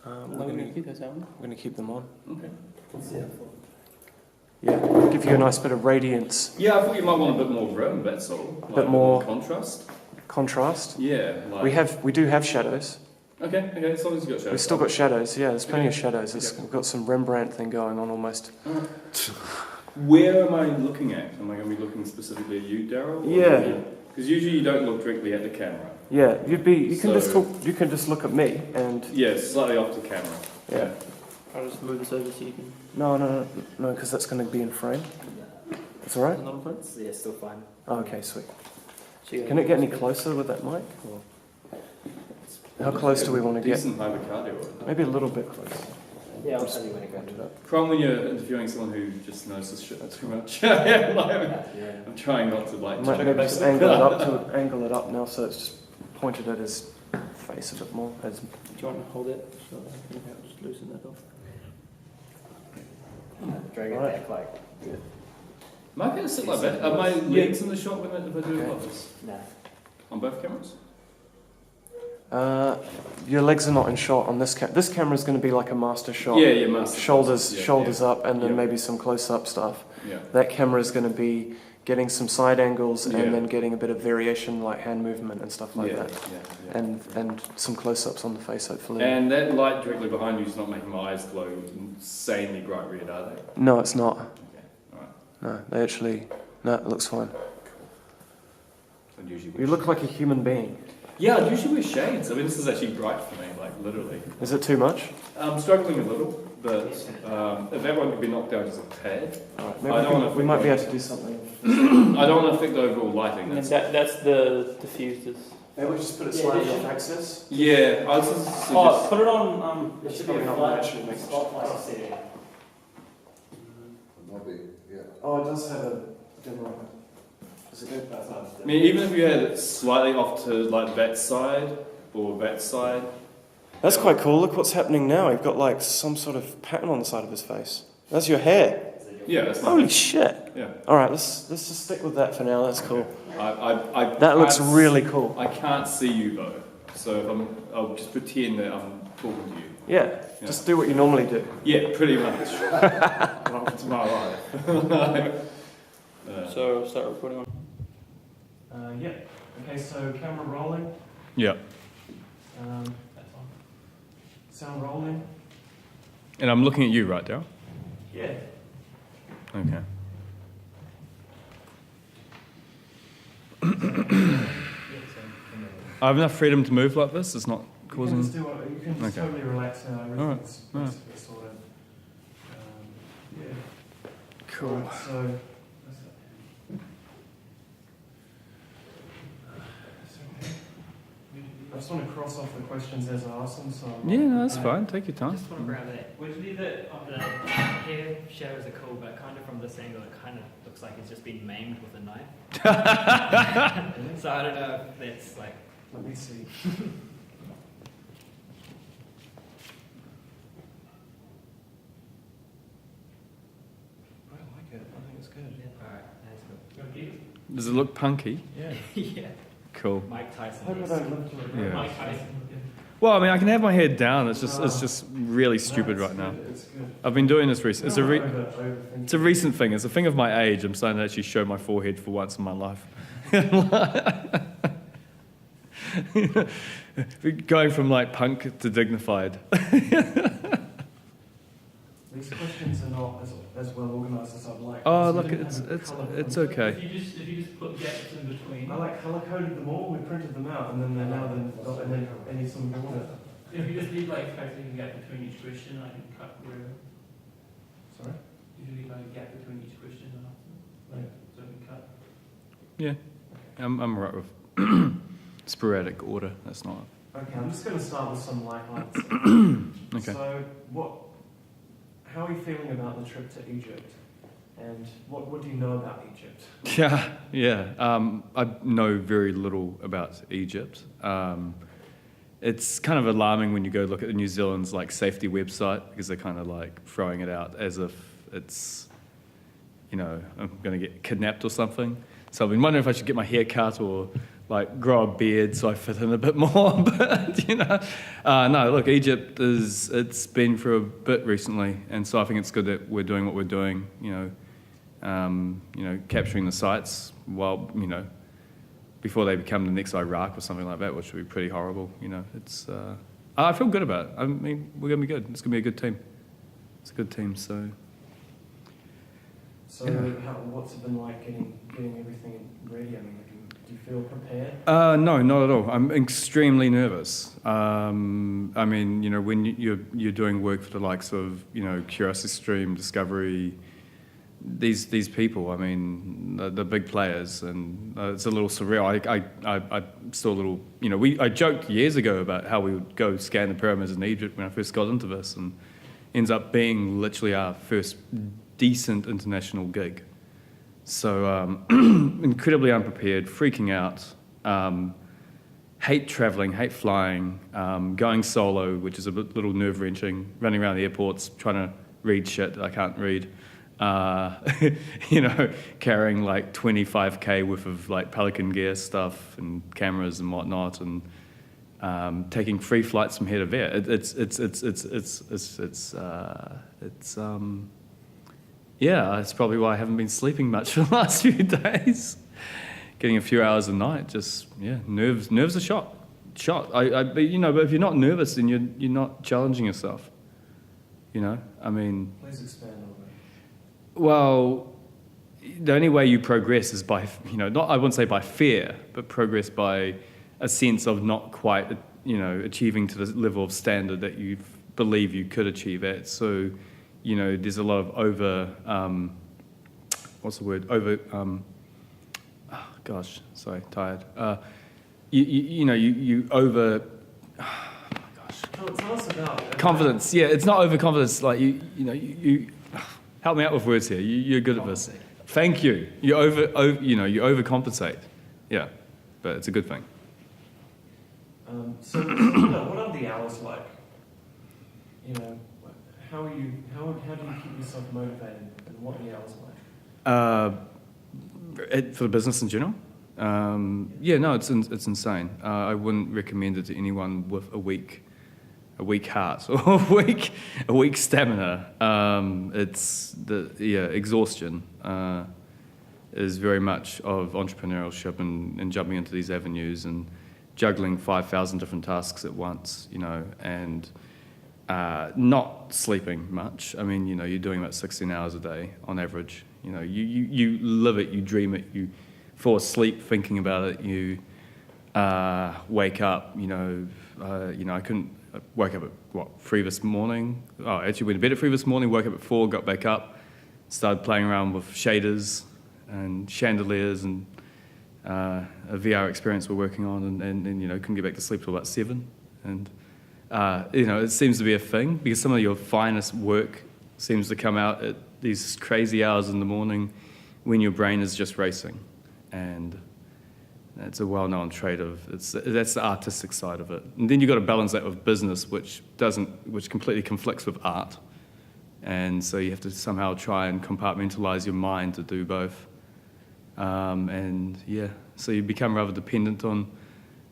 We're going to keep those, aren't we? We're going to keep them on. Okay. Yeah, give you a nice bit of radiance. Yeah, I thought you might want a bit more rim, that's all. Like a bit more contrast. Contrast. Yeah. Like... We do have shadows. Okay, as long as you've got shadows. We've still got shadows, yeah, there's plenty of shadows. We've got some Rembrandt thing going on almost. Where am I looking at? Am I going to be looking specifically at you, Darryl? Yeah. Because usually you don't look directly at the camera. Yeah, you can just look at me and... Yeah, slightly off the camera. Yeah. I'll just move this over so you can... No, because that's going to be in frame. That's alright? Another frame? Yeah, still fine. Oh, okay, sweet. So Can it get any closer with that mic? Or how close do we want to get? Decent hypercardia. Maybe a little bit closer. Yeah, I'll tell you when it goes up. Problem when you're interviewing someone who just knows this shit too much. I'm trying not to like... Maybe just angle it up now so it's just pointed at his face a bit more. Do you want to hold it? So I think I'll just loosen that off. Drag it back like... Yeah. Am I going to sit like that? Are my legs in the shot if I do it like this? No. On both cameras? Your legs are not in shot on this camera. This camera is going to be like a master shot. Yeah, master. Shoulders up, and then maybe some close-up stuff. Yeah. That camera is going to be getting some side angles and then getting a bit of variation, like hand movement and stuff like that. Yeah. And some close-ups on the face, hopefully. And that light directly behind you is not making my eyes glow insanely bright red, are they? No, it's not. Okay, alright. No, they actually... No, it looks fine. You look like a human being. Yeah, I usually wear shades. I mean, this is actually bright for me, like literally. Is it too much? I'm struggling a little, but if everyone could be knocked down just a tad, Maybe we might be able to do something. I don't want to affect the overall lighting. And that's the diffusers. Maybe we just put it slightly off axis. Yeah, I was just put it on. It should probably be a not flat actually make spotlight setting. Oh, it does have a dimmer. Is it good? I mean, even if you had it slightly off to like that side or that side. That's quite cool. Look what's happening now. You've got like some sort of pattern on the side of his face. That's your hair. Yeah, that's Holy shit. Yeah. All right, let's just stick with that for now. That's cool. I That looks really cool. I can't see you though, so I'll just pretend that I'm talking to you. Yeah, just do what you normally do. Yeah, pretty much. Welcome to my life. So start recording on. Yeah. Okay, so camera rolling. Yeah. Sound rolling. And I'm looking at you, right, Darryl? Yeah. Okay. I have enough freedom to move like this. It's not causing. You can just totally relax now. Everything's basically sorted. Yeah. Cool. Right, so. I just want to cross off the questions as I ask them. So Yeah, no, that's fine. Take your time. Just want to grab that. Would you leave it on the hair shadows are cool, but kind of from this angle, it kind of looks like it's just been maimed with a knife. So I don't know if that's like. Let me see. I like it. I think it's good. Yeah. Alright, that's good. Does it look punky? Yeah. Yeah. Cool. Mike Tyson. I hope I don't look too Yeah. Mike Tyson. Well, I mean, I can have my head down. It's just really stupid right now. It's good. I've been doing this recently. Overthink. It's a recent thing. It's a thing of my age. I'm starting to actually show my forehead for once in my life. Going from like punk to dignified. These questions are not as well organised as I'd like. Oh, So look, we didn't have a colour it's one. okay. If you just put gaps in between. I like colour coded them all. We printed them out, and then they're now and then any sort of order. If you just leave like a gap between each question, I can cut wherever. Sorry. If you leave like a gap between each question, Right. so I can cut. Yeah, I'm right with sporadic order. That's not. Okay, I'm just going to start with some light lights. Okay. So, how are you feeling about the trip to Egypt? And what do you know about Egypt? Yeah. I know very little about Egypt. It's kind of alarming when you go look at the New Zealand's like safety website because they're kind of like throwing it out as if it's, I'm going to get kidnapped or something. So I've been wondering if I should get my hair cut or like grow a beard so I fit in a bit more. But no, look, Egypt it's been for a bit recently, and so I think it's good that we're doing what we're doing. Capturing the sites while before they become the next Iraq or something like that, which would be pretty horrible. It's I feel good about it. I mean, we're gonna be good. It's gonna be a good team. It's a good team. So yeah. What's it been like getting everything ready? I mean, do you feel prepared? No, not at all. I'm extremely nervous. I mean, when you're doing work for the likes of Curiosity Stream, Discovery, these people. I mean, the big players, and it's a little surreal. I'm still a little. I joked years ago about how we would go scan the pyramids in Egypt when I first got into this, and ends up being literally our first decent international gig. So incredibly unprepared, freaking out, hate traveling, hate flying, going solo, which is a little nerve-wrenching, running around the airports, trying to read shit that I can't read, carrying like 25K worth of like Pelican gear stuff and cameras and whatnot, and taking free flights from here to there. It's probably why I haven't been sleeping much for the last few days. Getting a few hours a night, nerves are shot. But if you're not nervous, then you're not challenging yourself. I mean. Please expand on that. Well, the only way you progress is by, not, I wouldn't say by fear, but progress by a sense of not quite, achieving to the level of standard that you believe you could achieve at. So, there's a lot of tired. You over, Tell us about confidence. Yeah, it's not overconfidence. Like you help me out with words here. You're good at this. Thank you. You overcompensate. Yeah, but it's a good thing. So what are the hours like? How do you keep yourself motivated, and what are the hours like? For the business in general? It's insane. I wouldn't recommend it to anyone with a weak heart or a weak stamina. Exhaustion is very much of entrepreneurship and jumping into these avenues and juggling 5,000 different tasks at once, and not sleeping much. I mean, you're doing about 16 hours a day on average. You live it, you dream it, you fall asleep thinking about it, you wake up, I woke up at 3 this morning. Oh, I actually went to bed at 3 this morning, woke up at 4, got back up, started playing around with shaders and chandeliers and a VR experience we're working on, and couldn't get back to sleep till about 7. And it seems to be a thing because some of your finest work seems to come out at these crazy hours in the morning when your brain is just racing. And it's a well-known trait that's the artistic side of it. And then you've got to balance that with business, which completely conflicts with art. And so you have to somehow try and compartmentalize your mind to do both. So you become rather dependent on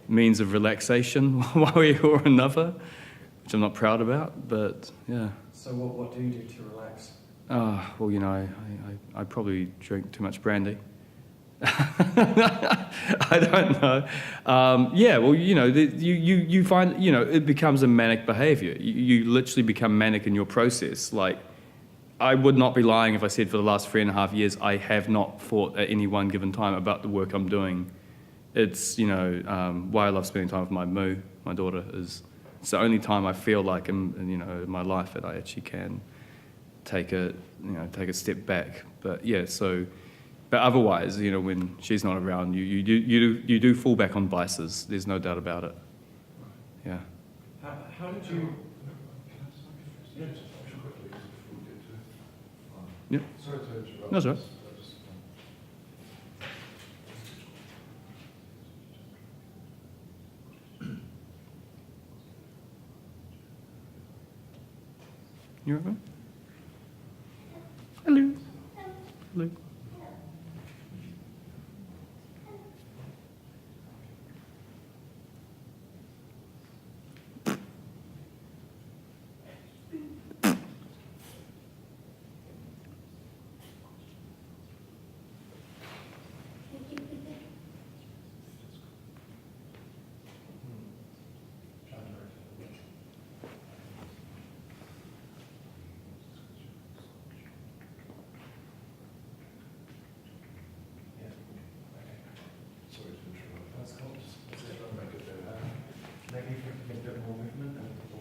means of relaxation one way or another, which I'm not proud about, but yeah. So what do you do to relax? I probably drink too much brandy. I don't know. You find, it becomes a manic behavior. You literally become manic in your process. Like, I would not be lying if I said for the last 3.5 years, I have not thought at any one given time about the work I'm doing. It's, why I love spending time with my moo, my daughter, is it's the only time I feel like in my life that I actually can take a step back. But yeah, but otherwise, when she's not around, you do fall back on vices. There's no doubt about it. Yeah. How did you? Yeah. Sorry to interrupt. No, sorry. You okay? Hello. Hello.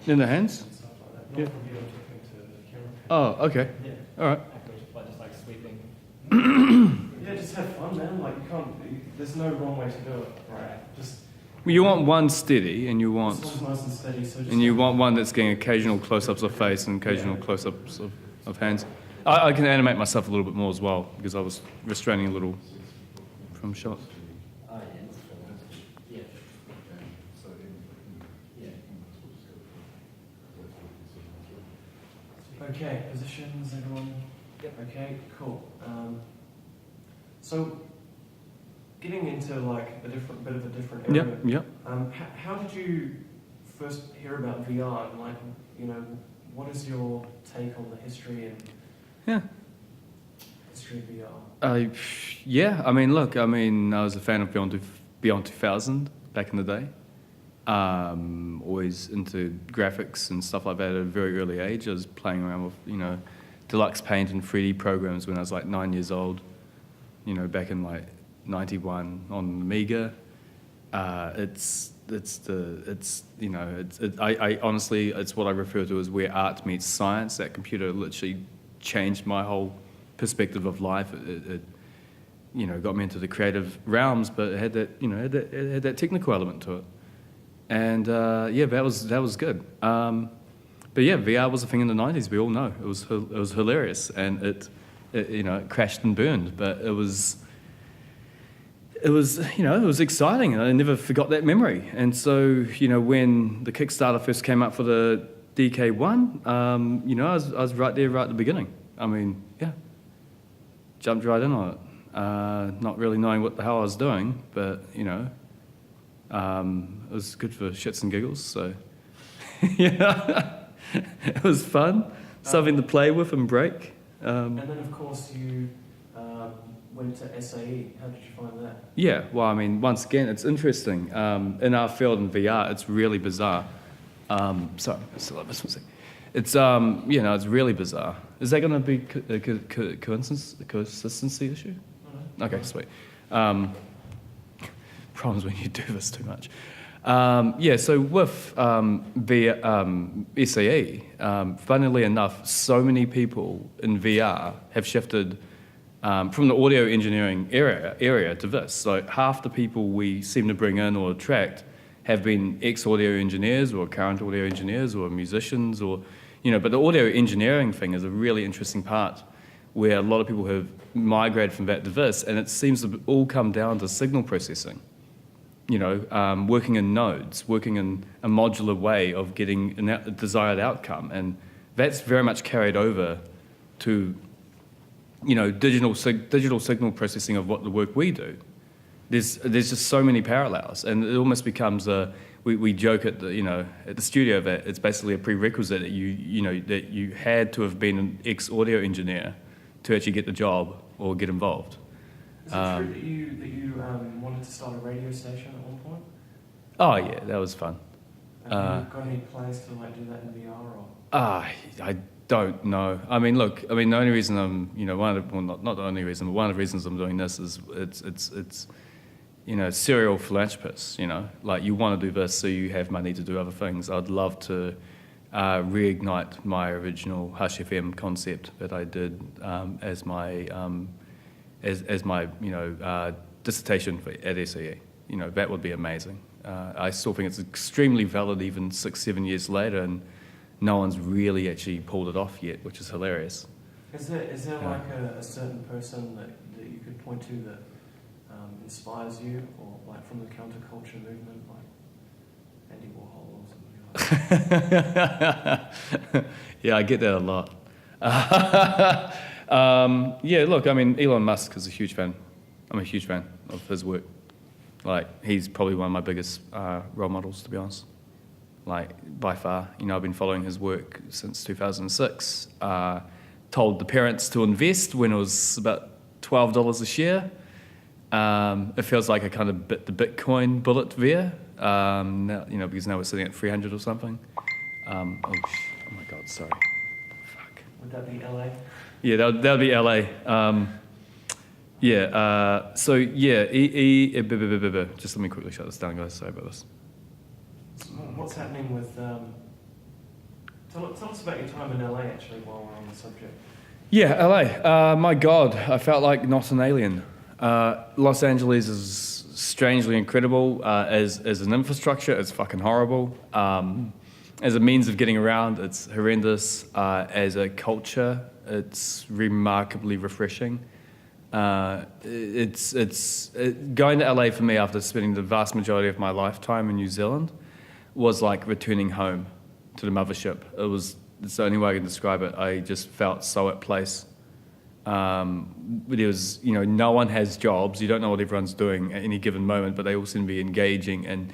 In the hands? and stuff like that. Yeah. Not from you, I'm talking to the camera. Oh, okay. Yeah. All right. Like just like sweeping. Yeah, just have fun, man. Like, there's no wrong way to do it. Right. Just, Well, you want one steady, and you want, it's nice and steady, so just... and you want one that's getting occasional close-ups of face and occasional close-ups of hands. I can animate myself a little bit more as well because I was restraining a little from shots. Oh, yeah. Yeah. Okay, positions, everyone? Yep. Okay, cool. So, getting into like a bit of a different area. Yep, yep. How did you first hear about VR? And like, you know, what is your take on the history of VR? Yeah, I mean, look, I was a fan of Beyond 2000 back in the day. Always into graphics and stuff like that at a very early age. I was playing around with, Deluxe Paint and 3D programs when I was like 9 years old, back in like 91 on Amiga. I honestly, it's what I refer to as where art meets science. That computer literally changed my whole perspective of life. It got me into the creative realms, but it had that, it had that technical element to it. And that was good. But yeah, VR was a thing in the 90s. We all know it was hilarious, and it crashed and burned. But it was exciting, and I never forgot that memory. And so when the Kickstarter first came up for the DK1, I was right there right at the beginning. Jumped right in on it, not really knowing what the hell I was doing, but it was good for shits and giggles. So it was fun, something to play with and break. And then, of course, you went to SAE. How did you find that? Yeah, well, once again, it's interesting. In our field in VR, it's really bizarre. Sorry, I still have this one. It's it's really bizarre. Is that going to be a consistency issue? No. Okay, sweet. Problems when you do this too much. So with SAE, funnily enough, so many people in VR have shifted from the audio engineering area to this. So half the people we seem to bring in or attract have been ex-audio engineers or current audio engineers or musicians or, but the audio engineering thing is a really interesting part where a lot of people have migrated from that to this, and it seems to all come down to signal processing. Working in nodes, working in a modular way of getting a desired outcome. And that's very much carried over to, digital signal processing of what the work we do. There's just so many parallels, and it almost becomes we joke at the studio that it's basically a prerequisite that you had to have been an ex-audio engineer to actually get the job or get involved. Is it true that you wanted to start a radio station at one point? Oh yeah, that was fun. Have you got any plans to do that in VR or? I don't know. The only reason I'm, not the only reason, but one of the reasons I'm doing this is it's serial philanthropist. Like you want to do this so you have money to do other things. I'd love to reignite my original Hush FM concept that I did as my dissertation at SAE. That would be amazing. I still think it's extremely valid even 6-7 years later, and no one's really actually pulled it off yet, which is hilarious. Is there like a certain person that you could point to that inspires you, or like from the counterculture movement, like Andy Warhol or something like that? Yeah, I get that a lot. Elon Musk is a huge fan. I'm a huge fan of his work. Like, he's probably one of my biggest role models, to be honest. Like, by far. I've been following his work since 2006. Told the parents to invest when it was about $12 a share. It feels like I kind of bit the Bitcoin bullet there. Now, because now we're sitting at 300 or something. Oh my God, sorry. Fuck. Would that be LA? Yeah, that would be LA. Just let me quickly shut this down, guys. Sorry about this. What's happening with Tell us about your time in LA, actually, while we're on the subject. Yeah, LA. My God, I felt like not an alien. Los Angeles is strangely incredible. As an infrastructure, it's fucking horrible. As a means of getting around, it's horrendous. As a culture, it's remarkably refreshing. Going to LA for me after spending the vast majority of my lifetime in New Zealand was like returning home to the mothership. It's the only way I can describe it. I just felt so at place. There was, no one has jobs. You don't know what everyone's doing at any given moment, but they all seem to be engaging and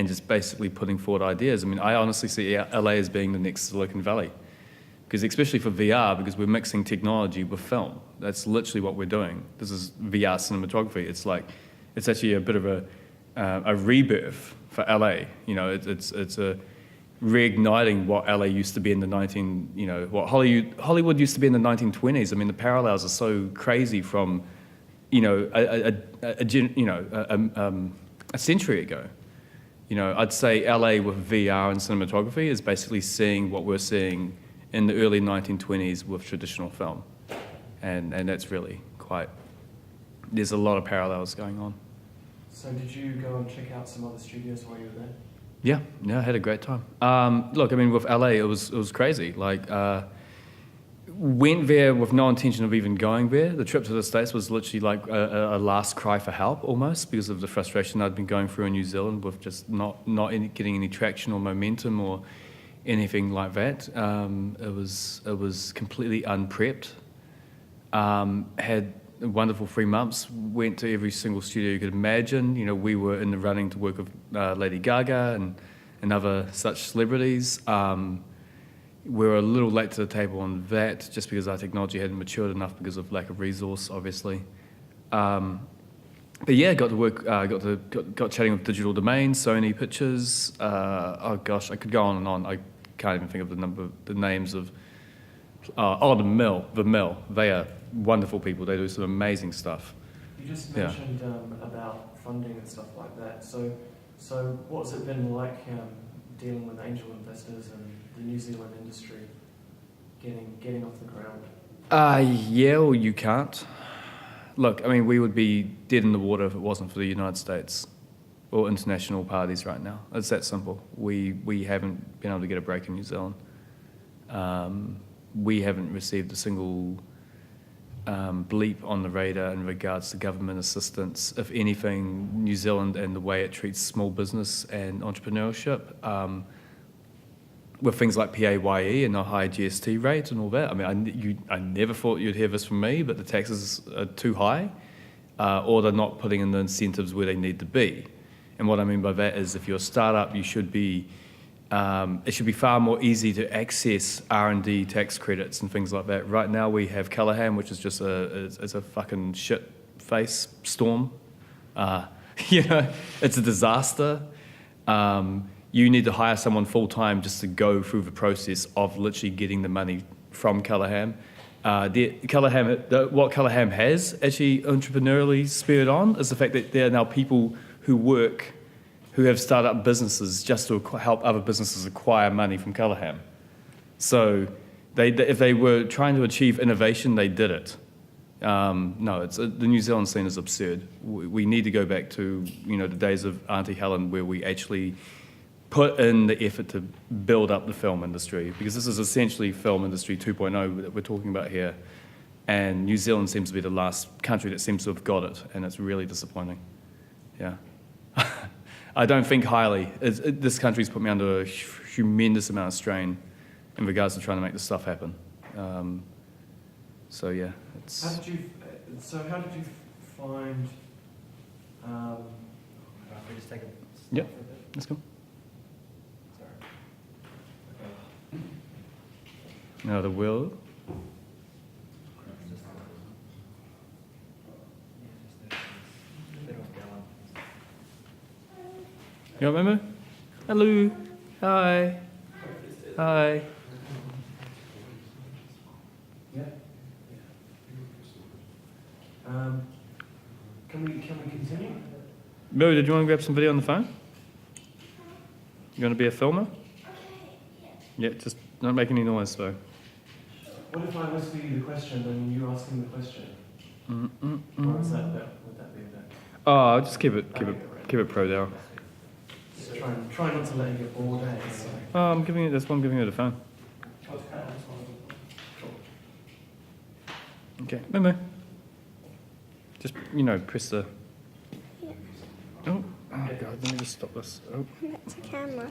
just basically putting forward ideas. I mean, I honestly see LA as being the next Silicon Valley. Because especially for VR, because we're mixing technology with film. That's literally what we're doing. This is VR cinematography. It's actually a bit of a rebirth for LA. It's a reigniting what LA used to be in the what Hollywood used to be in the 1920s. I mean, the parallels are so crazy from, a century ago. I'd say LA with VR and cinematography is basically seeing what we're seeing in the early 1920s with traditional film. And that's really there's a lot of parallels going on. So did you go and check out some other studios while you were there? Yeah, I had a great time. Look, I mean, with LA, it was crazy. Went there with no intention of even going there. The trip to the States was literally like a last cry for help almost because of the frustration I'd been going through in New Zealand with just not getting any traction or momentum or anything like that. It was completely unprepped. Had wonderful 3 months. Went to every single studio you could imagine. We were in the running to work with Lady Gaga and other such celebrities. We were a little late to the table on that, just because our technology hadn't matured enough because of lack of resource, obviously. But yeah, got to work. Got chatting with Digital Domain, Sony Pictures. Oh gosh, I could go on and on. I can't even think of the names of. The Mill. They are wonderful people. They do some amazing stuff. You just mentioned about funding and stuff like that. So what's it been like dealing with angel investors and the New Zealand industry getting off the ground? Yeah, or you can't. Look, I mean, we would be dead in the water if it wasn't for the United States or international parties right now. It's that simple. We haven't been able to get a break in New Zealand. We haven't received a single bleep on the radar in regards to government assistance. If anything, New Zealand and the way it treats small business and entrepreneurship, with things like PAYE and a high GST rate and all that. I mean, I never thought you'd hear this from me, but the taxes are too high, or they're not putting in the incentives where they need to be. And what I mean by that is, if you're a startup, you should be. It should be far more easy to access R&D tax credits and things like that. Right now we have Callaghan, which is just a fucking shit face storm. It's a disaster. You need to hire someone full-time just to go through the process of literally getting the money from Callaghan. What Callaghan has actually entrepreneurially spurred on is the fact that there are now people who have startup businesses just to help other businesses acquire money from Callaghan. So if they were trying to achieve innovation, they did it. No, the New Zealand scene is absurd. We need to go back to the days of Auntie Helen, where we actually put in the effort to build up the film industry, because this is essentially film industry 2.0 that we're talking about here. And New Zealand seems to be the last country that seems to have got it, and it's really disappointing. Yeah. I don't think highly. This country's put me under a tremendous amount of strain in regards to trying to make this stuff happen. So yeah, it's. How did you find? We just take a. Yeah, let's go. Now the will. You remember? Hello. Hi. Hi. Can we continue? Bill, did you want to grab some video on the phone? You want to be a filmer? Yeah, just don't make any noise though. What if I whisper you the question and you ask him the question? Or is would that be a bit? Oh, I'll just keep it pro Darryl. Just try not to let you get bored, eh? So. Oh, I'm giving it a phone. Okay, Momo. Just, press the... Oh God, let me just stop this. Oh, That's a camera.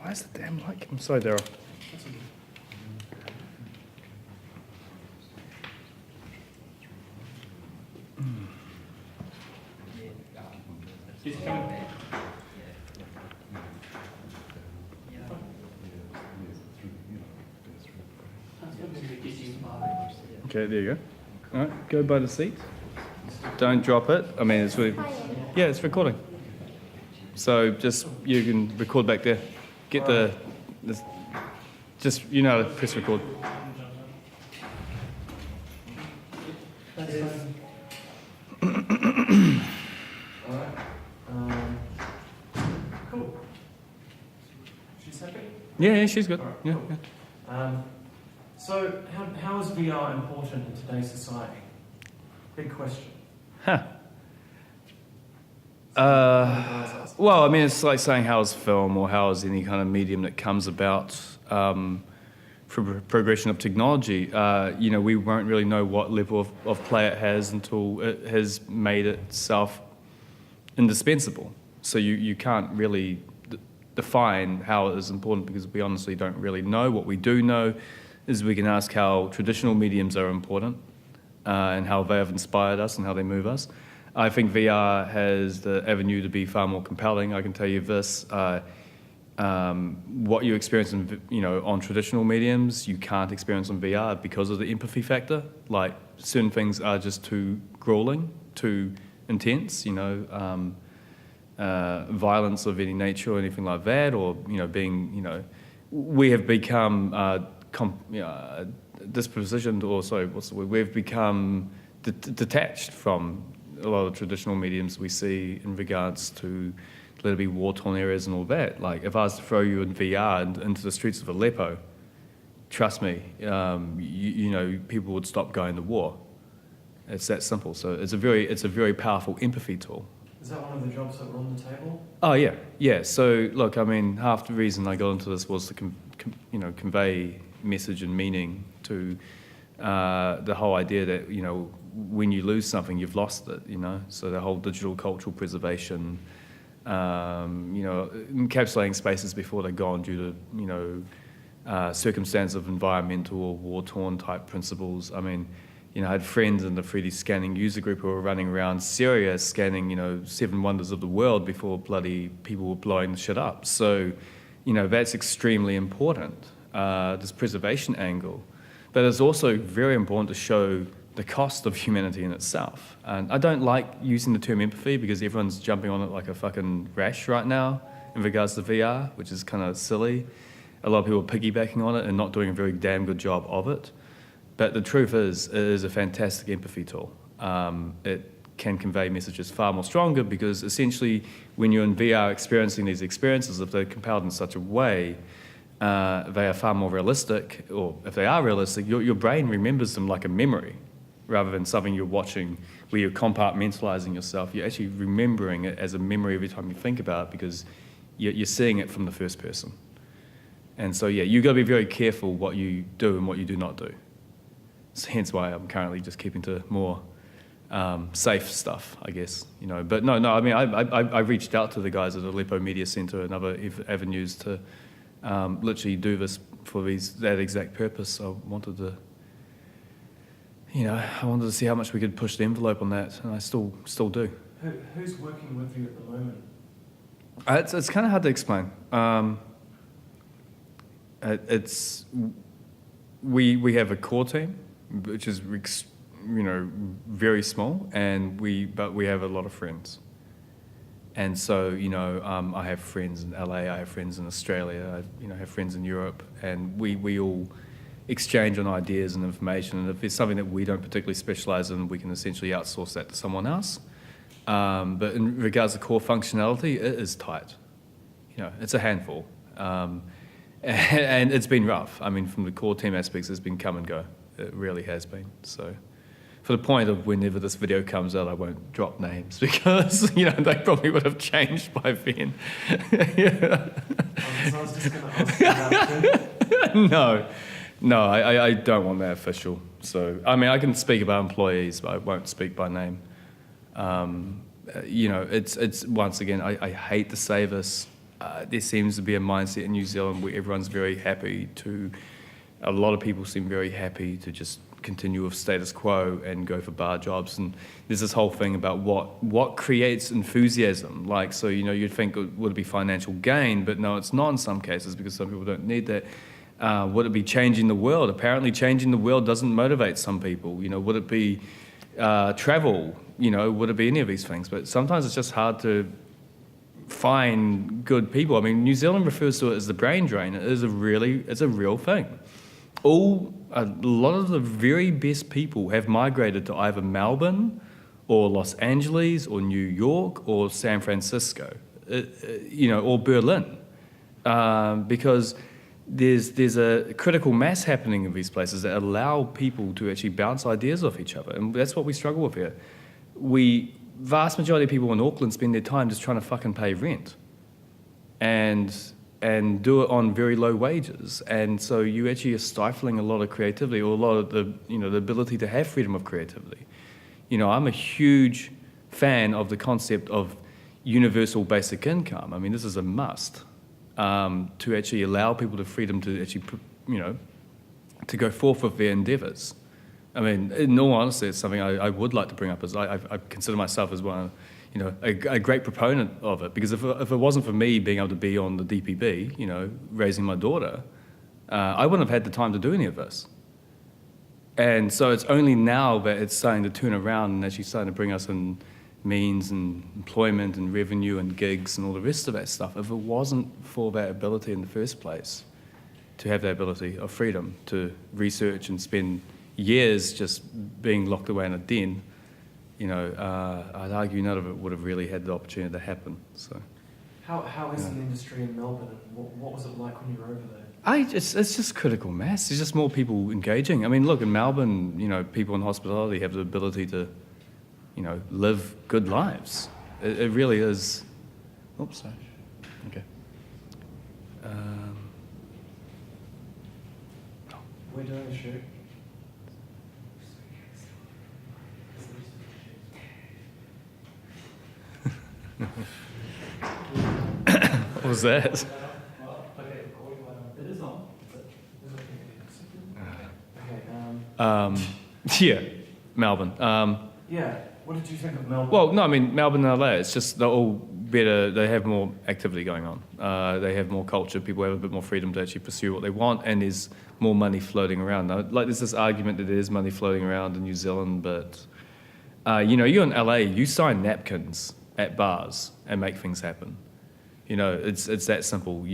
why is the damn light? I'm sorry, Darryl. She's coming back. Okay, there you go. All right, go by the seat. Don't drop it. I mean, it's really... Yeah, it's recording. So just, you can record back there. Get just, press record. That's fine. Alright. Cool. She's happy? Yeah, she's good. Alright, Yeah, cool. yeah. So, how is VR important in today's society? Big question. Huh. Well, I mean, it's like saying how is film or how is any kind of medium that comes about from progression of technology. We won't really know what level of play it has until it has made itself indispensable. So you can't really define how it is important because we honestly don't really know. What we do know is we can ask how traditional mediums are important and how they have inspired us and how they move us. I think VR has the avenue to be far more compelling. I can tell you this, what you experience on traditional mediums, you can't experience on VR because of the empathy factor. Like, certain things are just too grueling, too intense, violence of any nature or anything like that, or, we have become dispositioned, or sorry, what's the word? We've become detached from a lot of traditional mediums we see in regards to, let it be war-torn areas and all that. Like, if I was to throw you in VR into the streets of Aleppo, trust me, people would stop going to war. It's that simple. So it's a very powerful empathy tool. Is that one of the jobs that were on the table? Oh yeah. So look, I mean, half the reason I got into this was to convey message and meaning to the whole idea that when you lose something, you've lost it. So the whole digital cultural preservation, encapsulating spaces before they're gone due to circumstance of environmental or war-torn type principles. I mean, I had friends in the 3D scanning user group who were running around Syria scanning, 7 wonders of the world before bloody people were blowing the shit up. So, that's extremely important, this preservation angle. But it's also very important to show the cost of humanity in itself. And I don't like using the term empathy because everyone's jumping on it like a fucking rash right now in regards to VR, which is kind of silly. A lot of people are piggybacking on it and not doing a very damn good job of it. But the truth is, it is a fantastic empathy tool. It can convey messages far more stronger because essentially when you're in VR experiencing these experiences, if they're compiled in such a way, they are far more realistic, or if they are realistic, your brain remembers them like a memory rather than something you're watching where you're compartmentalizing yourself. You're actually remembering it as a memory every time you think about it because you're seeing it from the first person. And so, you've got to be very careful what you do and what you do not do. So hence why I'm currently just keeping to more safe stuff, I guess. But no. I mean, I reached out to the guys at Aleppo Media Center and other avenues to literally do this for that exact purpose. I wanted to, see how much we could push the envelope on that, and I still do. Who's working with you at the moment? It's kind of hard to explain. We have a core team, which is very small, but we have a lot of friends. And so I have friends in LA, I have friends in Australia, I have friends in Europe, and we all exchange on ideas and information. And if there's something that we don't particularly specialize in, we can essentially outsource that to someone else. But in regards to core functionality, it is tight. it's a handful. And it's been rough. I mean, from the core team aspects, it's been come and go. It really has been. So, for the point of whenever this video comes out, I won't drop names because, they probably would have changed by then. I was just going to ask you about too. No, I don't want that official. So, I mean, I can speak about employees, but I won't speak by name. It's once again, I hate to say this. There seems to be a mindset in New Zealand where everyone's very happy a lot of people seem very happy to just continue with status quo and go for bar jobs. And there's this whole thing about what creates enthusiasm. Like, so, you'd think would it be financial gain, but no, it's not in some cases because some people don't need that. Would it be changing the world? Apparently changing the world doesn't motivate some people. Would it be travel? Would it be any of these things? But sometimes it's just hard to find good people. I mean, New Zealand refers to it as the brain drain. It's a real thing. A lot of the very best people have migrated to either Melbourne or Los Angeles or New York or San Francisco, or Berlin, because there's a critical mass happening in these places that allow people to actually bounce ideas off each other, and that's what we struggle with here. Vast majority of people in Auckland spend their time just trying to fucking pay rent, and do it on very low wages, and so you actually are stifling a lot of creativity or a lot of the ability to have freedom of creativity. I'm a huge fan of the concept of universal basic income. I mean, this is a must to actually allow people the freedom to actually, to go forth with their endeavours. I mean, in all honesty, it's something I would like to bring up as I consider myself as one, a great proponent of it, because if it wasn't for me being able to be on the DPB, raising my daughter, I wouldn't have had the time to do any of this. And so it's only now that it's starting to turn around and actually starting to bring us in means and employment and revenue and gigs and all the rest of that stuff. If it wasn't for that ability in the first place, to have that ability of freedom to research and spend years just being locked away in a den, I'd argue none of it would have really had the opportunity to happen. So, how is the industry in Melbourne, and what was it like when you were over there? It's just critical mass. There's just more people engaging. I mean, look, in Melbourne, people in hospitality have the ability to, live good lives. It really is. Oops, sorry. Okay. We're doing a shoot. What was that? It is on. Yeah, Melbourne. Yeah. What did you think of Melbourne? Well, no, I mean, Melbourne and LA, it's just they're all better. They have more activity going on. They have more culture. People have a bit more freedom to actually pursue what they want, and there's more money floating around. Now, like, there's this argument that there is money floating around in New Zealand, but, you're in LA, you sign napkins at bars and make things happen. It's that simple.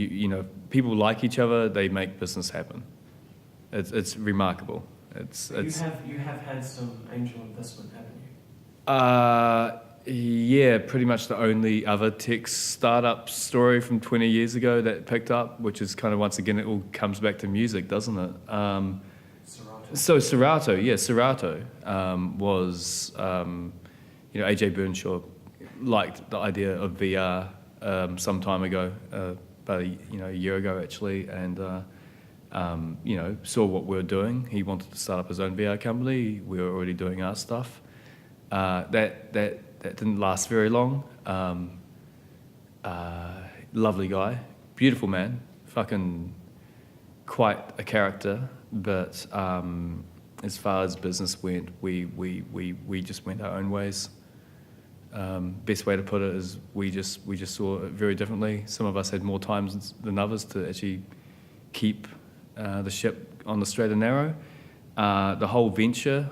People like each other, they make business happen. It's remarkable. You have had some angel investment, haven't you? Yeah, pretty much the only other tech startup story from 20 years ago that picked up, which is kind of, once again, it all comes back to music, doesn't it? Serato. So Serato was, AJ Burnshaw liked the idea of VR some time ago, about a year ago actually, and saw what we were doing. He wanted to start up his own VR company. We were already doing our stuff. That didn't last very long. Lovely guy, beautiful man, fucking quite a character. But as far as business went, we just went our own ways. Best way to put it is we just saw it very differently. Some of us had more time than others to actually keep the ship on the straight and narrow. The whole venture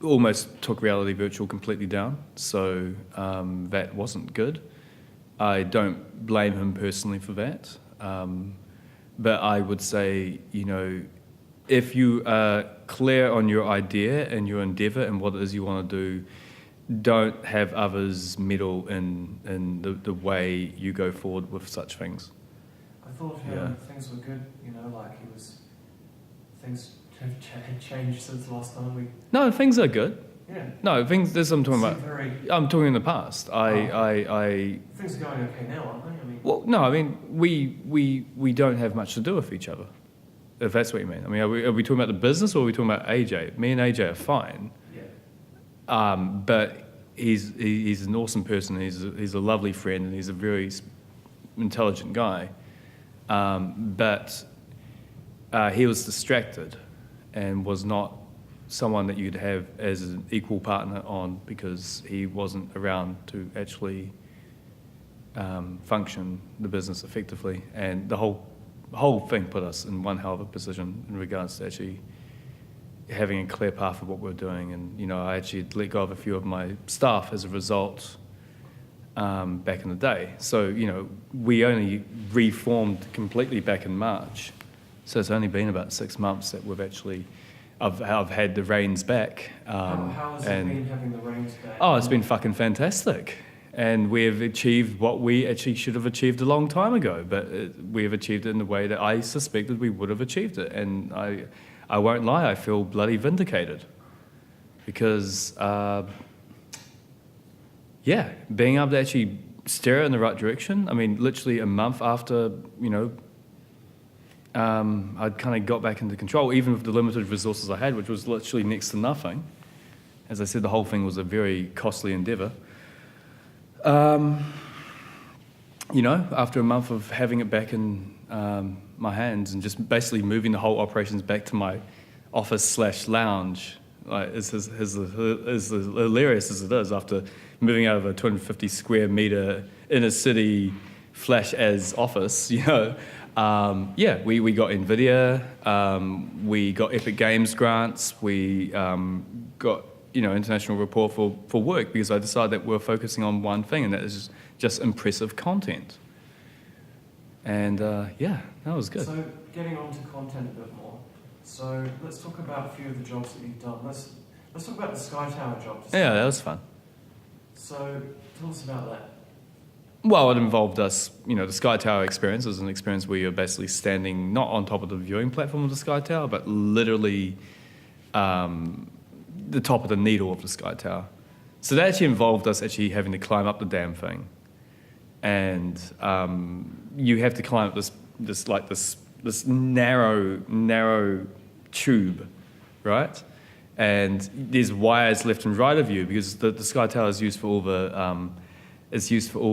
almost took reality virtual completely down, so that wasn't good. I don't blame him personally for that, but I would say, if you are clear on your idea and your endeavour and what it is you want to do, don't have others meddle in the way you go forward with such things. I thought Yeah. things were good, like things have changed since last time we, No, things are good. yeah. No, things. This I'm talking Seem about. very, I'm talking in the past. things are going okay now, aren't they? I mean, Well, no, I mean we don't have much to do with each other. If that's what you mean. I mean, are we talking about the business or are we talking about AJ? Me and AJ are fine. yeah. But he's an awesome person. He's a lovely friend, and he's a very intelligent guy. But he was distracted, and was not someone that you'd have as an equal partner on, because he wasn't around to actually function the business effectively. And the whole thing put us in one hell of a position in regards to actually having a clear path of what we're doing. And, I actually let go of a few of my staff as a result back in the day. So, we only reformed completely back in March. So it's only been about 6 months that I've had the reins back. How has it been having the reins back? Oh, it's been fucking fantastic. And we've achieved what we actually should have achieved a long time ago, but we have achieved it in the way that I suspected we would have achieved it. And I won't lie, I feel bloody vindicated. Because, being able to actually steer it in the right direction, I mean, literally a month after, I'd kind of got back into control, even with the limited resources I had, which was literally next to nothing. As I said, the whole thing was a very costly endeavour. After a month of having it back in my hands and just basically moving the whole operations back to my office/lounge, like as hilarious as it is, after moving out of a 250 square metre inner city flash as office, we got NVIDIA, we got Epic Games grants, we got international report for work, because I decided that we're focusing on one thing, and that is just impressive content. And that was good. So getting on to content a bit more. So let's talk about a few of the jobs that you've done. Let's talk about the Sky Tower job. Yeah, that was fun. So tell us about that. Well, it involved us, the Sky Tower experience was an experience where you're basically standing not on top of the viewing platform of the Sky Tower, but literally the top of the needle of the Sky Tower. So that actually involved us actually having to climb up the damn thing. And you have to climb up this narrow tube, right? And there's wires left and right of you, because the Sky Tower is used for all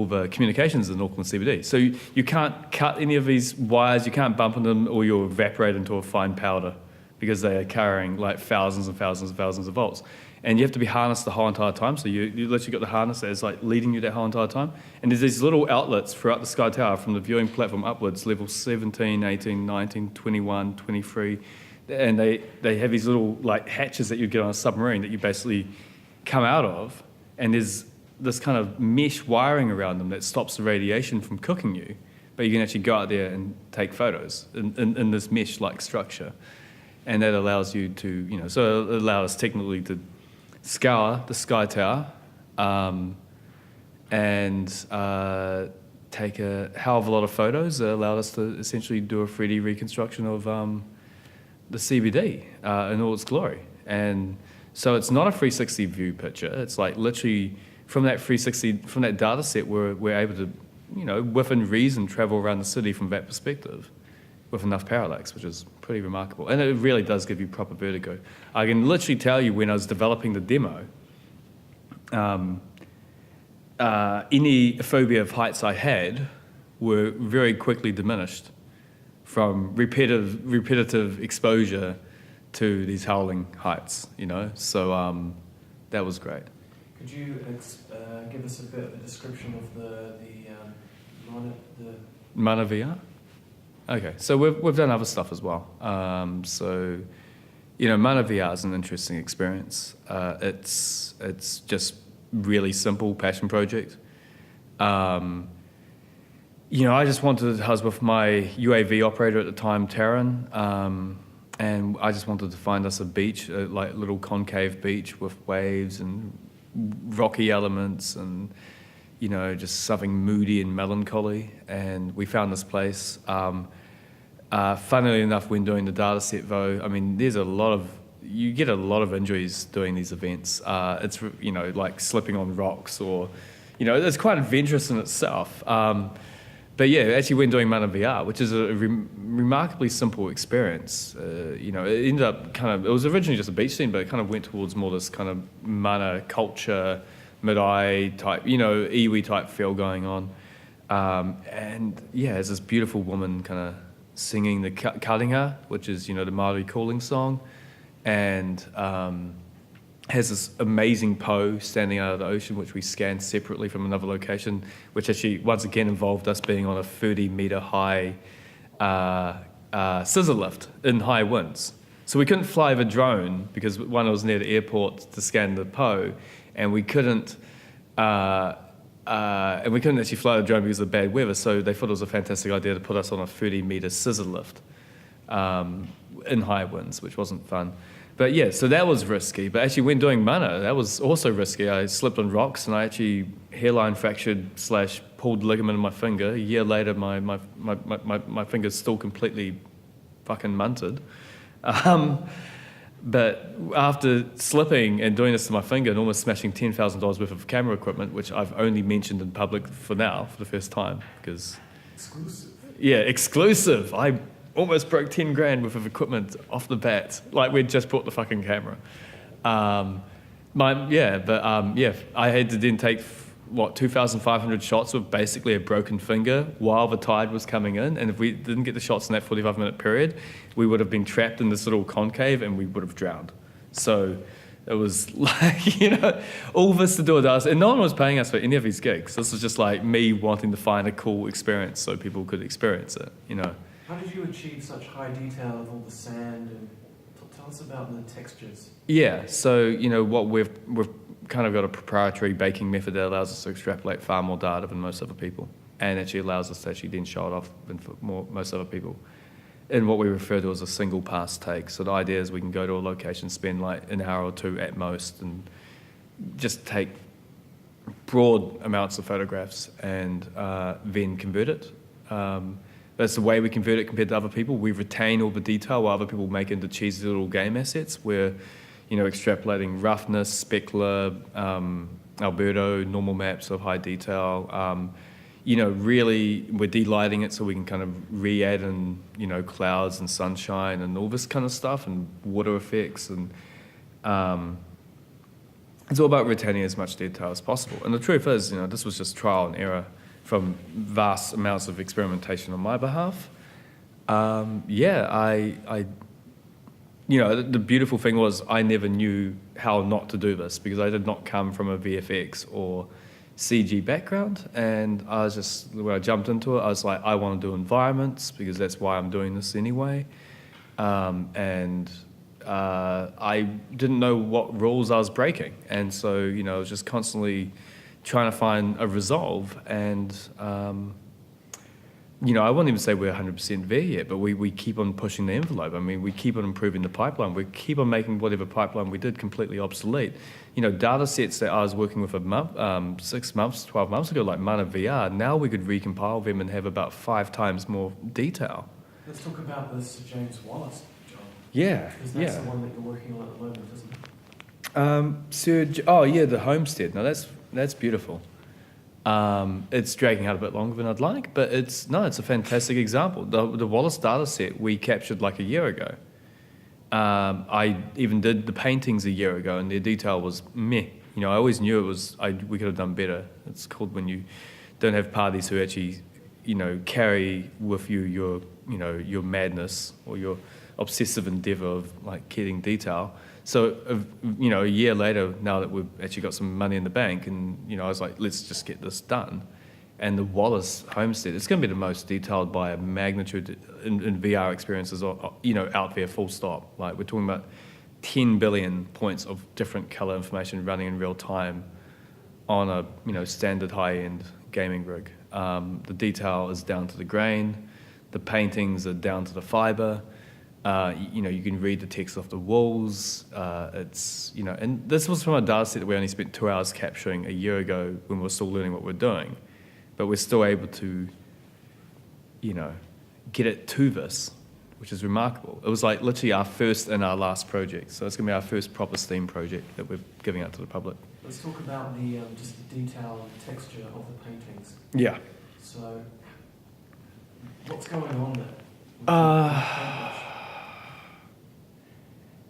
the communications in Auckland CBD. So you can't cut any of these wires, you can't bump on them, or you'll evaporate into a fine powder, because they are carrying like thousands and thousands and thousands of volts. And you have to be harnessed the whole entire time. So you literally got the harness that is like leading you that whole entire time. And there's these little outlets throughout the Sky Tower from the viewing platform upwards, level 17, 18, 19, 21, 23. And they have these little like hatches that you get on a submarine that you basically come out of. And there's this kind of mesh wiring around them that stops the radiation from cooking you. But you can actually go out there and take photos in this mesh-like structure. And that allows you to, so it allows us technically to scour the Sky Tower and take a hell of a lot of photos. It allowed us to essentially do a 3D reconstruction of the CBD in all its glory. And so it's not a 360 view picture. It's like literally from that 360, from that data set, we're able to, within reason, travel around the city from that perspective with enough parallax, which is pretty remarkable. And it really does give you proper vertigo. I can literally tell you, when I was developing the demo, any phobia of heights I had were very quickly diminished from repetitive exposure to these howling heights, So that was great. Could you give us a bit of a description of the Mana VR? Okay, so we've done other stuff as well. Mana VR is an interesting experience. It's just really simple passion project. I just wanted, I was with my UAV operator at the time, Taryn, and I just wanted to find us a beach, like little concave beach with waves and rocky elements and, you know, just something moody and melancholy. And we found this place. Funnily enough, when doing the data set, though, I mean, you get a lot of injuries doing these events. It's, you know, like slipping on rocks or, you know, it's quite adventurous in itself. But yeah, actually when doing Mana VR, which is a remarkably simple experience, you know, it ended up it was originally just a beach scene, but it kind of went towards more this kind of Mana culture, mid-eye type, you know, iwi type feel going on. And yeah, there's this beautiful woman kind of singing the kalinga, which is, you know, the Māori calling song, and has this amazing po standing out of the ocean, which we scanned separately from another location, which actually once again involved us being on a 30-meter high scissor lift in high winds. So we couldn't fly the drone because one, it was near the airport to scan the po, and we couldn't actually fly the drone because of the bad weather. So they thought it was a fantastic idea to put us on a 30-meter scissor lift in high winds, which wasn't fun. But yeah, so that was risky. But actually, when doing Mana, that was also risky. I slipped on rocks and I actually hairline fractured / pulled ligament in my finger. A year later, my finger's still completely fucking munted. But after slipping and doing this to my finger and almost smashing $10,000 worth of camera equipment, which I've only mentioned in public for now, for the first time, because... Exclusive. Yeah, exclusive. I almost broke 10 grand worth of equipment off the bat. Like, we'd just bought the fucking camera. I had to then take, 2,500 shots with basically a broken finger while the tide was coming in. And if we didn't get the shots in that 45-minute period, we would have been trapped in this little concave and we would have drowned. So it was like, you know, all this to do with us. And no one was paying us for any of these gigs. This was just like me wanting to find a cool experience so people could experience it, you know. How did you achieve such high detail with all the sand? And tell us about the textures. Yeah, so, you know, what we've kind of got a proprietary baking method that allows us to extrapolate far more data than most other people, and actually allows us to actually then show it off than for most other people in what we refer to as a single pass take. So the idea is we can go to a location, spend like an hour or two at most, and just take broad amounts of photographs and then convert it. That's the way we convert it compared to other people. We retain all the detail while other people make it into cheesy little game assets. We're, you know, extrapolating roughness, specular, albedo, normal maps of high detail. You know, really, we're delighting it so we can kind of re-add in, you know, clouds and sunshine and all this kind of stuff and water effects. And it's all about retaining as much detail as possible. And the truth is, you know, this was just trial and error from vast amounts of experimentation on my behalf. You know, the beautiful thing was I never knew how not to do this because I did not come from a VFX or CG background. And I was just, when I jumped into it, I was like, I want to do environments because that's why I'm doing this anyway. I didn't know what rules I was breaking. And so, you know, I was just constantly trying to find a resolve, and you know, I wouldn't even say we're 100% there yet, but we keep on pushing the envelope. I mean, we keep on improving the pipeline. We keep on making whatever pipeline we did completely obsolete. You know, data sets that I was working with 6 months, 12 months ago, like Mana VR, now we could recompile them and have about 5 times more detail. Let's talk about the Sir James Wallace job. Yeah, Because that's the one that you're working on at the moment, isn't it? The homestead. Now that's beautiful. It's dragging out a bit longer than I'd like, but it's a fantastic example. The Wallace data set we captured like a year ago. I even did the paintings a year ago, and their detail was meh. You know, I always knew we could have done better. It's called when you don't have parties who actually, you know, carry with you your madness or your obsessive endeavour of like getting detail. So, you know, a year later, now that we've actually got some money in the bank, and, you know, I was like, let's just get this done. And the Wallace homestead, it's going to be the most detailed by a magnitude in VR experiences, you know, out there, full stop. Like, we're talking about 10 billion points of different color information running in real time on a, you know, standard high-end gaming rig. The detail is down to the grain. The paintings are down to the fiber. You can read the text off the walls. And this was from a data set that we only spent 2 hours capturing a year ago when we were still learning what we're doing. But we're still able to, get it to this, which is remarkable. It was like literally our first and our last project. So it's going to be our first proper STEAM project that we're giving out to the public. Let's talk about the just the detail and texture of the paintings. Yeah. So, what's going on there?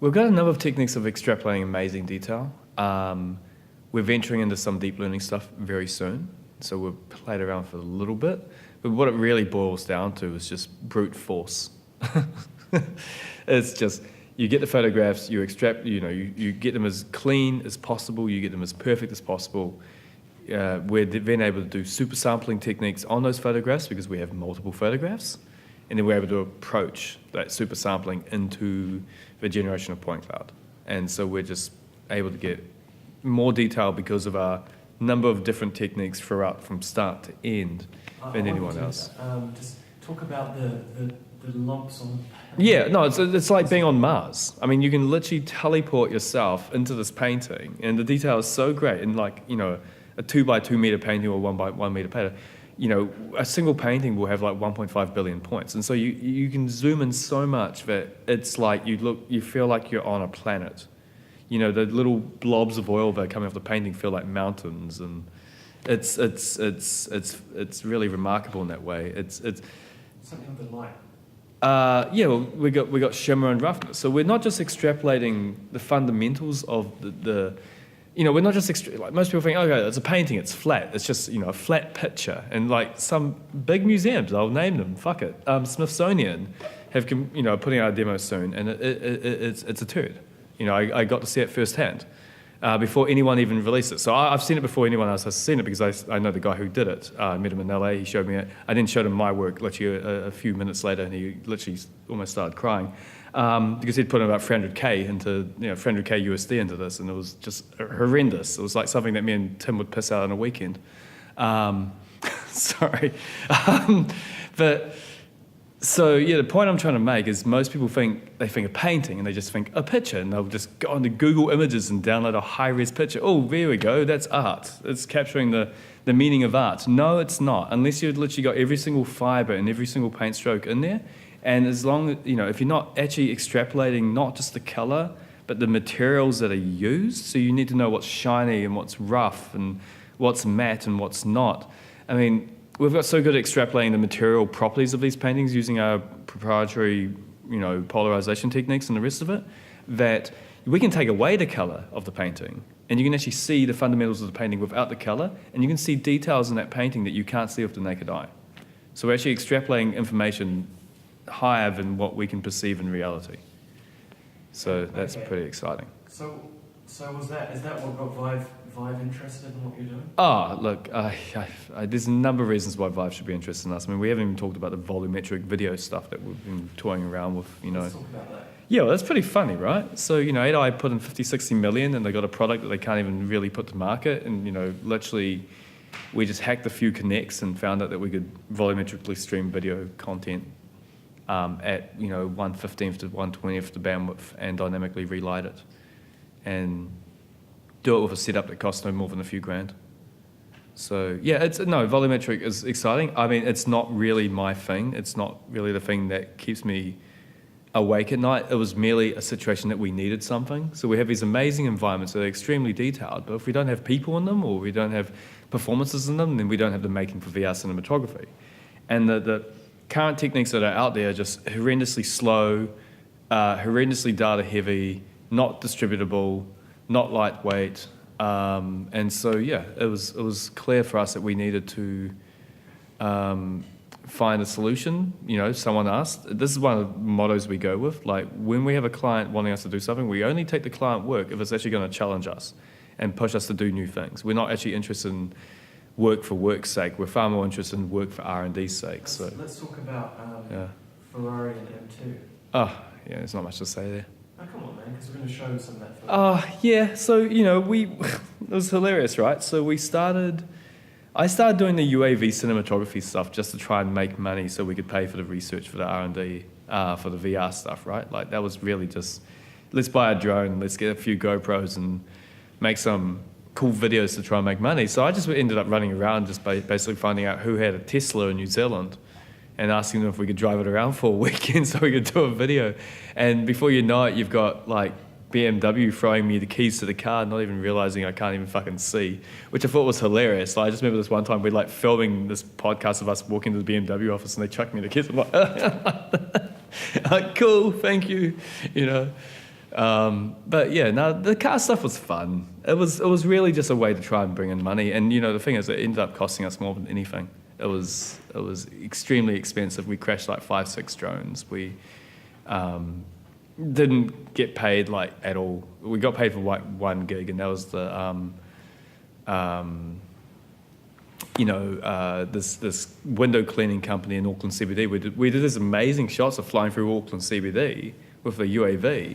We've got a number of techniques of extrapolating amazing detail. We're venturing into some deep learning stuff very soon, so we've played around for a little bit. But what it really boils down to is just brute force. It's just, you get the photographs, you extract, you get them as clean as possible, you get them as perfect as possible. We're then able to do super sampling techniques on those photographs because we have multiple photographs. And then we're able to approach that super sampling into the generation of point cloud. And so we're just able to get more detail because of our number of different techniques throughout from start to end than anyone else. Just talk about the lumps on. Yeah, no, it's like being on Mars. I mean, you can literally teleport yourself into this painting, and the detail is so great. And like, a 2 by 2 meter painting or 1 by 1 meter painting, a single painting will have like 1.5 billion points. And so you can zoom in so much that it's like you feel like you're on a planet. The little blobs of oil that are coming off the painting feel like mountains, and it's really remarkable in that way. It's something of the light. We got shimmer and roughness. So we're not just extrapolating the fundamentals of the we're not just like most people think, okay, it's a painting, it's flat, it's just a flat picture. And like some big museums, I'll name them, fuck it, Smithsonian have putting out a demo soon, and it's a turd. I got to see it firsthand before anyone even released it. So I've seen it before anyone else has seen it because I know the guy who did it. I met him in LA. He showed me it. I then showed him my work literally a few minutes later, and he literally almost started crying because he'd put in about 300K into 300K USD into this, and it was just horrendous. It was like something that me and Tim would piss out on a weekend. Sorry, but. So yeah, the point I'm trying to make is most people think a painting and they just think a picture, and they'll just go onto Google Images and download a high-res picture. Oh, there we go, that's art. It's capturing the meaning of art. No, it's not, unless you've literally got every single fiber and every single paint stroke in there. And as long as, if you're not actually extrapolating not just the color, but the materials that are used, so you need to know what's shiny and what's rough and what's matte and what's not. I mean, we've got so good at extrapolating the material properties of these paintings using our proprietary, polarization techniques and the rest of it, that we can take away the color of the painting, and you can actually see the fundamentals of the painting without the color, and you can see details in that painting that you can't see with the naked eye. So we're actually extrapolating information higher than what we can perceive in reality. So that's pretty exciting. So is that what got Vive interested in what you're doing? Oh, look, there's a number of reasons why Vive should be interested in us. I mean, we haven't even talked about the volumetric video stuff that we've been toying around with, Let's talk about that. Yeah, well, that's pretty funny, right? So, 8i put in 50, 60 million, and they got a product that they can't even really put to market. And, literally, we just hacked a few connects and found out that we could volumetrically stream video content at, 1/15th to 1/20th the bandwidth and dynamically relight it. And do it with a setup that costs no more than a few grand. So yeah, volumetric is exciting. I mean, it's not really my thing. It's not really the thing that keeps me awake at night. It was merely a situation that we needed something. So we have these amazing environments that are extremely detailed, but if we don't have people in them or we don't have performances in them, then we don't have the making for VR cinematography. And the current techniques that are out there are just horrendously slow, horrendously data heavy, not distributable, not lightweight, and so yeah, it was clear for us that we needed to find a solution. Someone asked. This is one of the mottos we go with. Like when we have a client wanting us to do something, we only take the client work if it's actually going to challenge us and push us to do new things. We're not actually interested in work for work's sake. We're far more interested in work for R&D's sake. Let's talk about Ferrari and M2. Oh yeah, there's not much to say there. Oh, come on, man, because we're going to show some of that. Yeah, so, it was hilarious, right? So I started doing the UAV cinematography stuff just to try and make money so we could pay for the research for the R&D for the VR stuff, right? Like that was really just, let's buy a drone, let's get a few GoPros and make some cool videos to try and make money. So I just ended up running around just basically finding out who had a Tesla in New Zealand and asking them if we could drive it around for a weekend so we could do a video. And before you know it, you've got like BMW throwing me the keys to the car, not even realizing I can't even fucking see, which I thought was hilarious. Like, I just remember this one time we're like filming this podcast of us walking to the BMW office and they chucked me the keys. I'm like, cool, thank you, you know. But yeah, no, the car stuff was fun. It was really just a way to try and bring in money. And you know, the thing is, it ended up costing us more than anything. It was extremely expensive. We crashed like 5-6 drones. We didn't get paid like at all. We got paid for like one gig, and that was the this window cleaning company in Auckland CBD. We did these amazing shots of flying through Auckland CBD with a UAV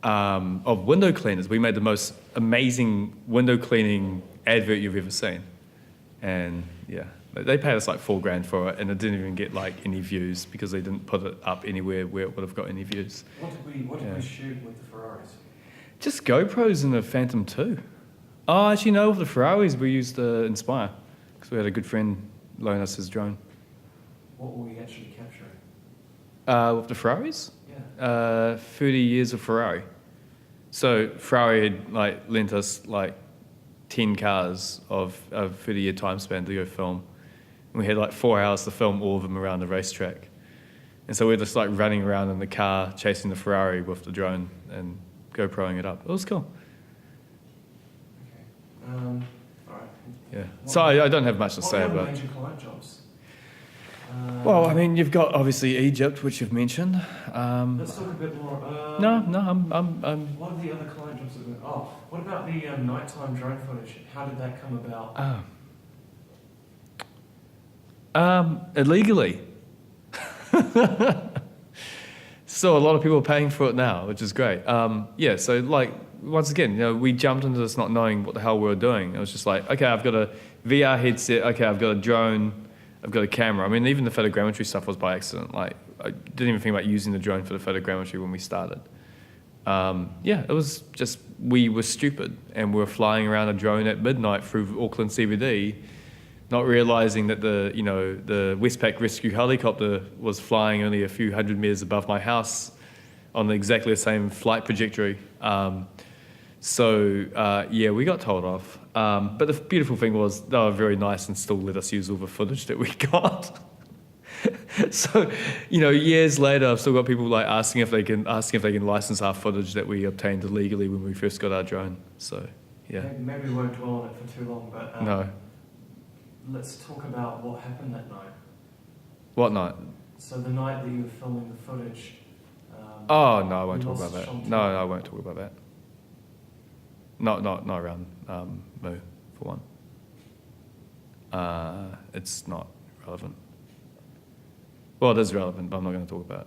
of window cleaners. We made the most amazing window cleaning advert you've ever seen, and yeah. They paid us like $4,000 for it, and it didn't even get like any views because they didn't put it up anywhere where it would have got any views. What did we shoot with the Ferraris? Just GoPros and a Phantom 2. Oh, actually no, with the Ferraris we used Inspire because we had a good friend loan us his drone. What were we actually capturing? With the Ferraris? Yeah. 30 years of Ferrari. So Ferrari had like lent us like 10 cars of a 30-year time span to go film. And we had like 4 hours to film all of them around the racetrack. And so we're just like running around in the car, chasing the Ferrari with the drone and GoProing it up. It was cool. Okay. All right. Yeah. So I don't have much to say What about are the major client jobs? Well, I mean, you've got obviously Egypt, which you've mentioned. Let's talk a bit more. No, I'm. What are the other client jobs that we... Oh, what about the nighttime drone footage? How did that come about? Illegally. So a lot of people are paying for it now, which is great. Yeah, so like, once again, you know, we jumped into this not knowing what the hell we were doing. It was just like, okay, I've got a VR headset, okay, I've got a drone, I've got a camera. I mean, even the photogrammetry stuff was by accident. Like, I didn't even think about using the drone for the photogrammetry when we started. Yeah, it was just, we were stupid and we were flying around a drone at midnight through Auckland CBD, not realizing that the Westpac rescue helicopter was flying only a few hundred meters above my house on exactly the same flight trajectory. Yeah, we got told off. But the beautiful thing was they were very nice and still let us use all the footage that we got. So, you know, years later, I've still got people like asking if they can license our footage that we obtained illegally when we first got our drone. So, yeah. Maybe we won't dwell on it for too long, but No. Let's talk about what happened that night. What night? So the night that you were filming the footage. Oh no, I won't you talk lost about that. Chantal. No, I won't talk about that. Not around Moo, for one. It's not relevant. Well, it is relevant, but I'm not going to talk about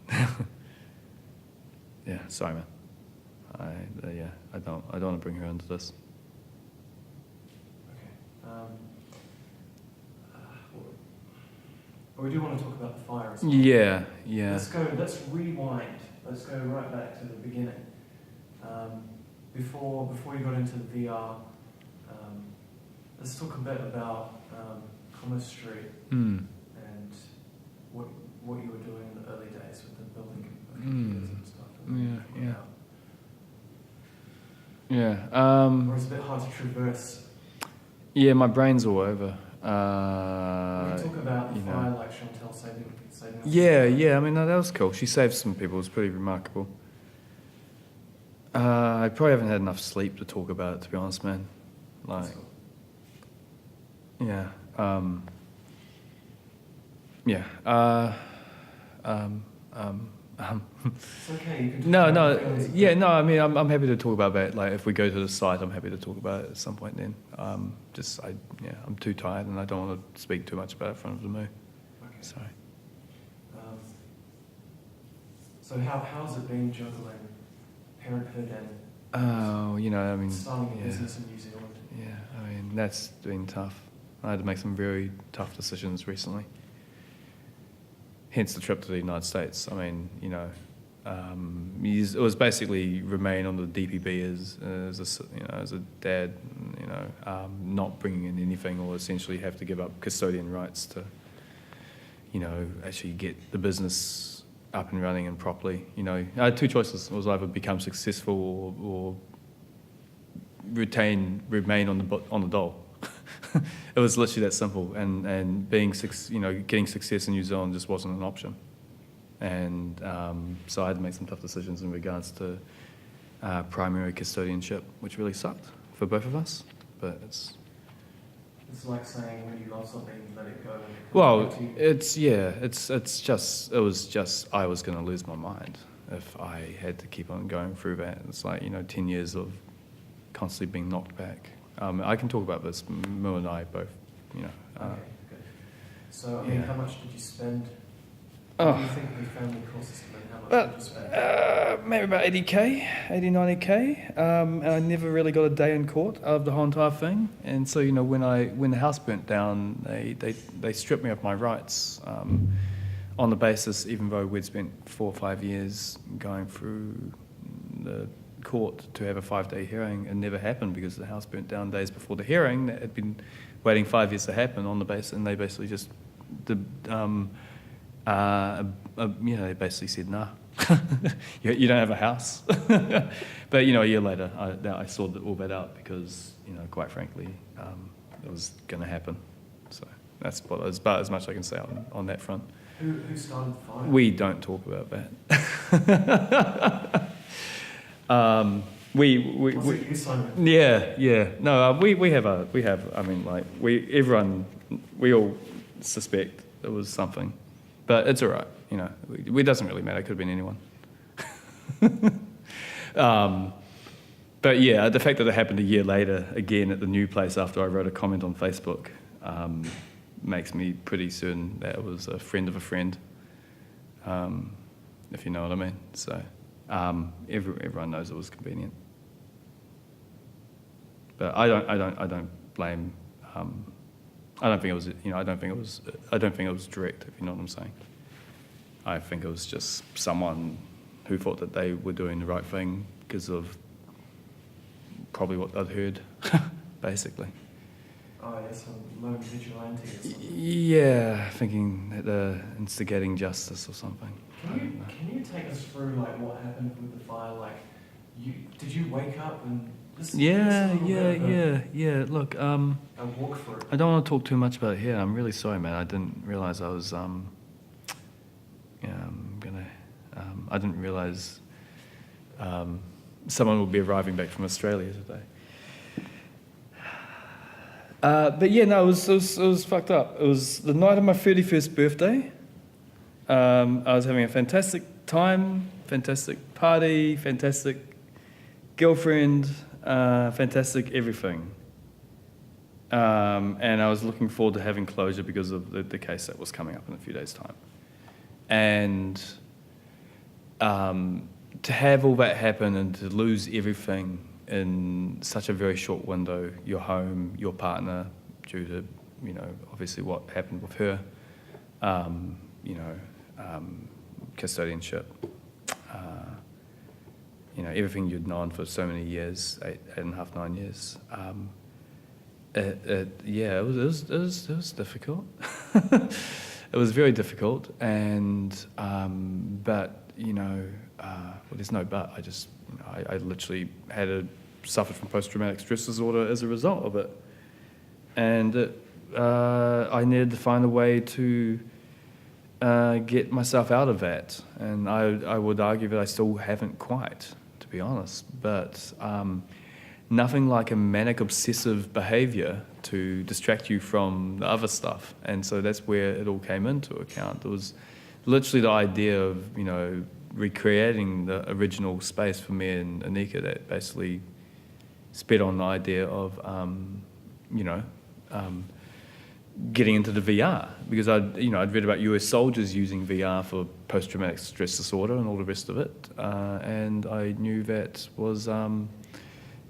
it. Yeah, sorry, man. I don't want to bring her into this. Okay. We do want to talk about the fire as well. Yeah. Let's rewind. Let's go right back to the beginning. Before you got into the VR, let's talk a bit about Commerce Street and what you were doing in the early days with the building computers and stuff. Yeah. Or it's a bit hard to traverse. Yeah, my brain's all over. We can talk about the fire, like Chantal saving us. Yeah. I mean, no, that was cool. She saved some people. It was pretty remarkable. I probably haven't had enough sleep to talk about it, to be honest, man. Like, yeah. Yeah. It's okay. You can No. I mean, I'm happy to talk about that. Like, if we go to the site, I'm happy to talk about it at some point. Then, I'm too tired, and I don't want to speak too much about it in front of the Moo. Okay. Sorry. So how's it been juggling parenthood and starting a business in New Zealand? Yeah, I mean, that's been tough. I had to make some very tough decisions recently. hence the trip to the United States. I mean, it was basically remain on the DPB as a dad, not bringing in anything, or essentially have to give up custodian rights to, actually get the business up and running and properly. I had two choices. It was either become successful or remain on the dole. It was literally that simple, and getting success in New Zealand just wasn't an option. And so I had to make some tough decisions in regards to primary custodianship, which really sucked for both of us. But it's like saying when you love something, let it go. And it well, comes back to you. it was just I was going to lose my mind if I had to keep on going through that. It's like 10 years of constantly being knocked back. I can talk about this. Mo and I both, Okay, good. So, I mean, yeah. how much did you spend? Oh. What do you think the family cost us, and how much did you spend? Maybe about 80k, 90k, and I never really got a day in court out of the whole entire thing. And so, when the house burnt down, they stripped me of my rights on the basis, even though we'd spent 4 or 5 years going through the court to have a 5-day hearing. It never happened because the house burnt down days before the hearing. That had been waiting 5 years to happen on the basis, and they basically just did. They basically said, nah, you don't have a house. But, a year later, I sorted all that out because, quite frankly, it was going to happen. So that's about as much I can say on that front. Who started the fire? We don't talk about that. We Was it you, Simon? Yeah. No, we have. I mean, like we all suspect it was something, but it's all right. It doesn't really matter. It could have been anyone. But yeah, the fact that it happened a year later, again at the new place after I wrote a comment on Facebook, makes me pretty certain that it was a friend of a friend. If you know what I mean. So everyone knows it was convenient. But I don't blame. I don't think it was. I don't think it was direct. If you know what I'm saying. I think it was just someone who thought that they were doing the right thing because of probably what they'd heard, basically. Oh, yeah, some lone vigilante or something. Yeah, thinking that they're instigating justice or something. Can you take us through like what happened with the fire? Like, did you wake up and Yeah. Look, a walk through? I don't want to talk too much about it here. I'm really sorry, man. I didn't realize I was I didn't realize someone would be arriving back from Australia today. But yeah, no, it was fucked up. It was the night of my 31st birthday. I was having a fantastic time, fantastic party, fantastic girlfriend, fantastic everything. And I was looking forward to having closure because of the case that was coming up in a few days' time. And to have all that happen and to lose everything in such a very short window, your home, your partner, due to, obviously what happened with her, custodianship, everything you'd known for so many years, 8.5, 9 years. It was difficult. It was very difficult, and but there's no but. I literally suffered from post-traumatic stress disorder as a result of it, and I needed to find a way to get myself out of that, and I would argue that I still haven't quite, to be honest, but nothing like a manic obsessive behaviour to distract you from the other stuff. And so that's where it all came into account. It was literally the idea of, recreating the original space for me and Anika that basically sped on the idea of, getting into the VR, because I'd read about US soldiers using VR for post-traumatic stress disorder and all the rest of it, and I knew that was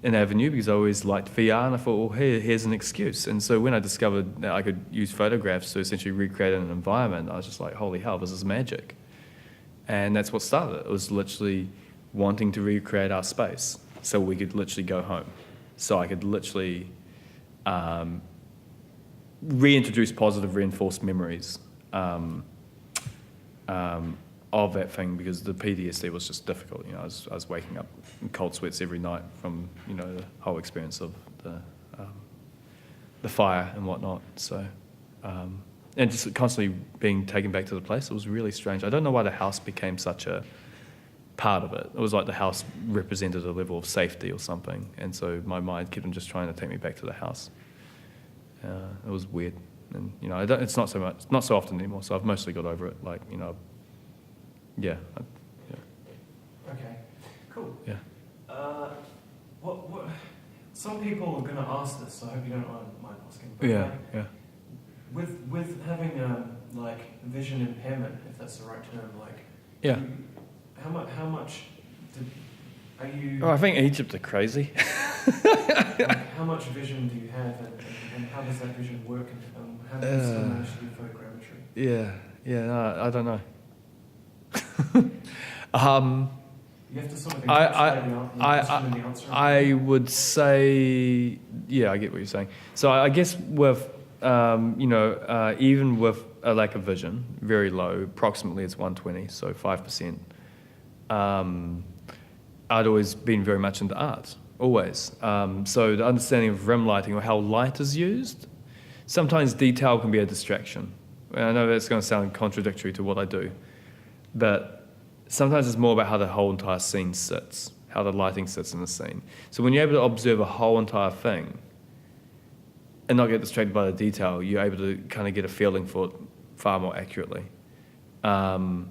an avenue because I always liked VR, and I thought, well, here's an excuse. And so when I discovered that I could use photographs to essentially recreate an environment, I was just like, holy hell, this is magic. And that's what started it. It was literally wanting to recreate our space so we could literally go home. So I could literally reintroduce positive reinforced memories of that thing, because the PTSD was just difficult. I was waking up in cold sweats every night from the whole experience of the fire and whatnot. So and just constantly being taken back to the place. It was really strange. I don't know why the house became such a part of it. It was like the house represented a level of safety or something, and so my mind kept on just trying to take me back to the house. It was weird, and it's not so often anymore. So I've mostly got over it. Yeah. Okay, cool. Yeah. What? Some people are going to ask this, so I hope you don't mind asking. But Yeah. With having vision impairment, if that's the right term, Yeah. How much are you? Oh, I think Egypt are crazy. How much vision do you have, and how does that vision work, and how do you still manage to do photogrammetry? No, I don't know. You have to sort of encapsulate the answer. I would say, yeah, I get what you're saying. So I guess with, even with a lack of vision, very low, approximately it's 120, so 5%, I'd always been very much into art, always. So the understanding of rim lighting or how light is used, sometimes detail can be a distraction. And I know that's going to sound contradictory to what I do, but sometimes it's more about how the whole entire scene sits, how the lighting sits in the scene. So when you're able to observe a whole entire thing and not get distracted by the detail, you're able to kind of get a feeling for it far more accurately. And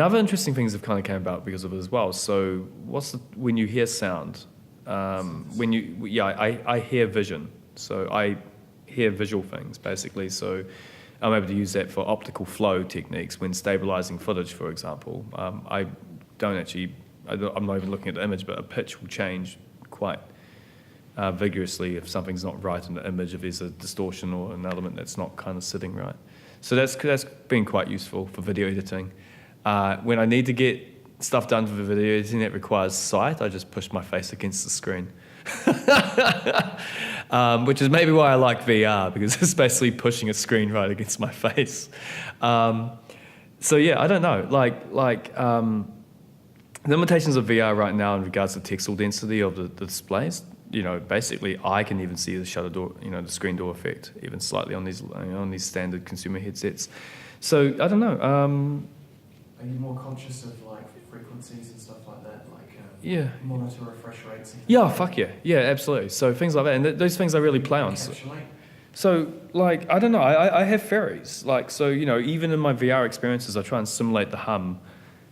other interesting things have kind of came about because of it as well. So when you hear sound, I hear vision. So I hear visual things, basically. So I'm able to use that for optical flow techniques when stabilizing footage, for example. I'm not even looking at the image, but a pitch will change quite vigorously if something's not right in the image, if there's a distortion or an element that's not kind of sitting right. So that's been quite useful for video editing. When I need to get stuff done for video editing that requires sight, I just push my face against the screen. Which is maybe why I like VR, because it's basically pushing a screen right against my face. So yeah, I don't know. The limitations of VR right now in regards to pixel density of the displays. Basically I can even see the shutter door, the screen door effect, even slightly on these standard consumer headsets. So I don't know. Are you more conscious of frequencies and stuff like that? Monitor refresh rates? Yeah, fuck yeah. Yeah, absolutely. So things like that. And those things I really play on. So I don't know. I have fairies. Even in my VR experiences, I try and simulate the hum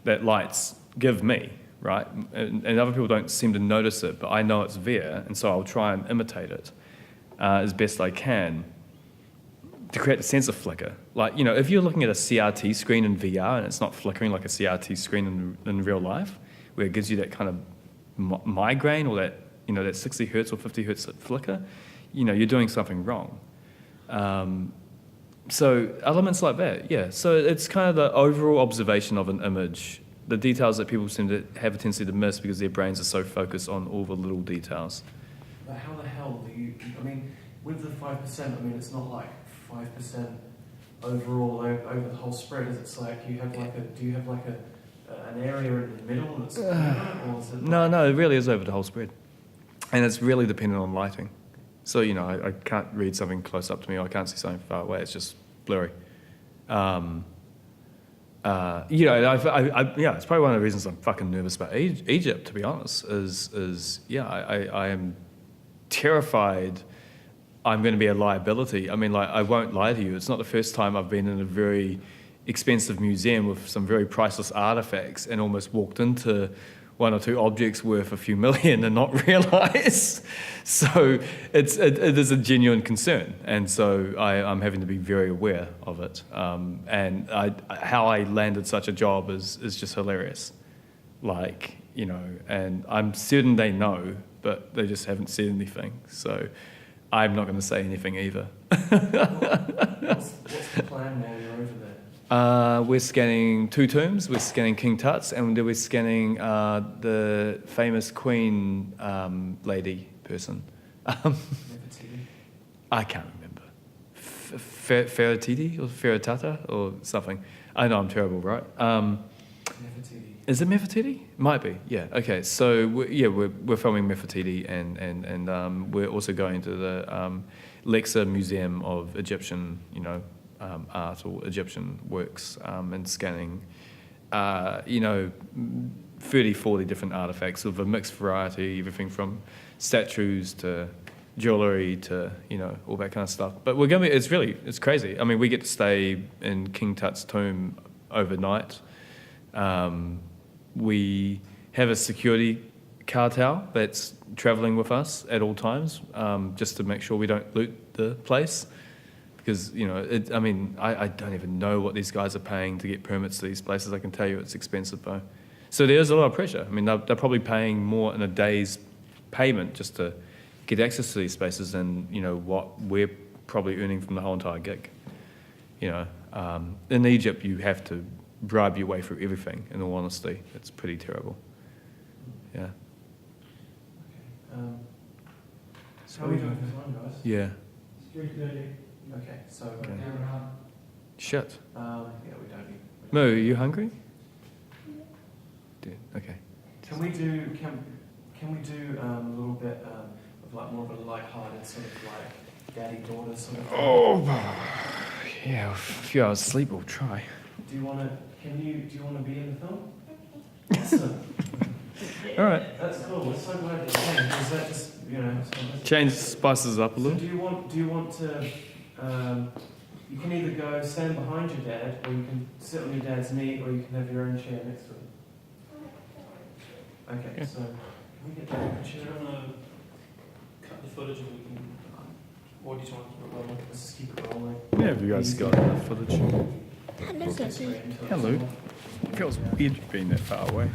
that lights give me, right? And other people don't seem to notice it, but I know it's there. And so I'll try and imitate it as best I can to create a sense of flicker. If you're looking at a CRT screen in VR and it's not flickering like a CRT screen in real life, where it gives you that kind of migraine or that, that 60 hertz or 50 hertz flicker, you're doing something wrong. So elements like that, yeah. So it's kind of the overall observation of an image, the details that people seem to have a tendency to miss because their brains are so focused on all the little details. But how the hell do you, with the 5%, it's not 5% overall over the whole spread, is it's you have do you have an area in the middle that's or is it No, it really is over the whole spread. And it's really dependent on lighting. So, I can't read something close up to me or I can't see something far away. It's just blurry. It's probably one of the reasons I'm fucking nervous about Egypt, to be honest, I am terrified I'm going to be a liability. I won't lie to you. It's not the first time I've been in a very expensive museum with some very priceless artifacts and almost walked into one or two objects worth a few million and not realise. So it is a genuine concern, and so I'm having to be very aware of it. And how I landed such a job is just hilarious. And I'm certain they know, but they just haven't said anything. So I'm not going to say anything either. What's the plan while you're over there? We're scanning 2 tombs. We're scanning King Tut's, and then we're scanning the famous Queen lady person. Nefertiti? I can't remember. Ferratiti or Ferratata or something. I know I'm terrible, right? Nefertiti. Is it Nefertiti? Might be. Yeah. Okay. So we're filming Nefertiti, and we're also going to the Lexa Museum of Egyptian, art or Egyptian works, and scanning, 30, 40 different artifacts of a mixed variety, everything from statues to jewellery to, all that kind of stuff. But we're going to be, it's crazy. I mean, we get to stay in King Tut's tomb overnight. We have a security cartel that's travelling with us at all times, just to make sure we don't loot the place. Because, I don't even know what these guys are paying to get permits to these places. I can tell you it's expensive, though. So there's a lot of pressure. I mean, they're probably paying more in a day's payment just to get access to these spaces than, what we're probably earning from the whole entire gig. In Egypt, you have to bribe your way through everything, in all honesty. It's pretty terrible. Yeah. Okay. So how are we doing for time, guys? Yeah. It's 3:30. Okay, so... Okay. Shit. Yeah, we don't need... Moo, are you hungry? Dude, okay. Can we do a little bit of like more of a light-hearted sort of like daddy-daughter sort of thing? Oh, yeah, a few hours sleep we'll try. Do you want to be in the film? Awesome. All right. That's cool. We're so glad that you came. Is that just, Change spices up a So little. do you want to, you can either go stand behind your dad, or you can sit on your dad's knee, or you can have your own chair next to him. Okay, Yeah. so can we get that chair? Do you want to cut the footage and we can, or do you want to keep it rolling? Let's just keep it rolling. Yeah, have you guys got enough footage? Get straight into it. Hello. It feels weird being that far away.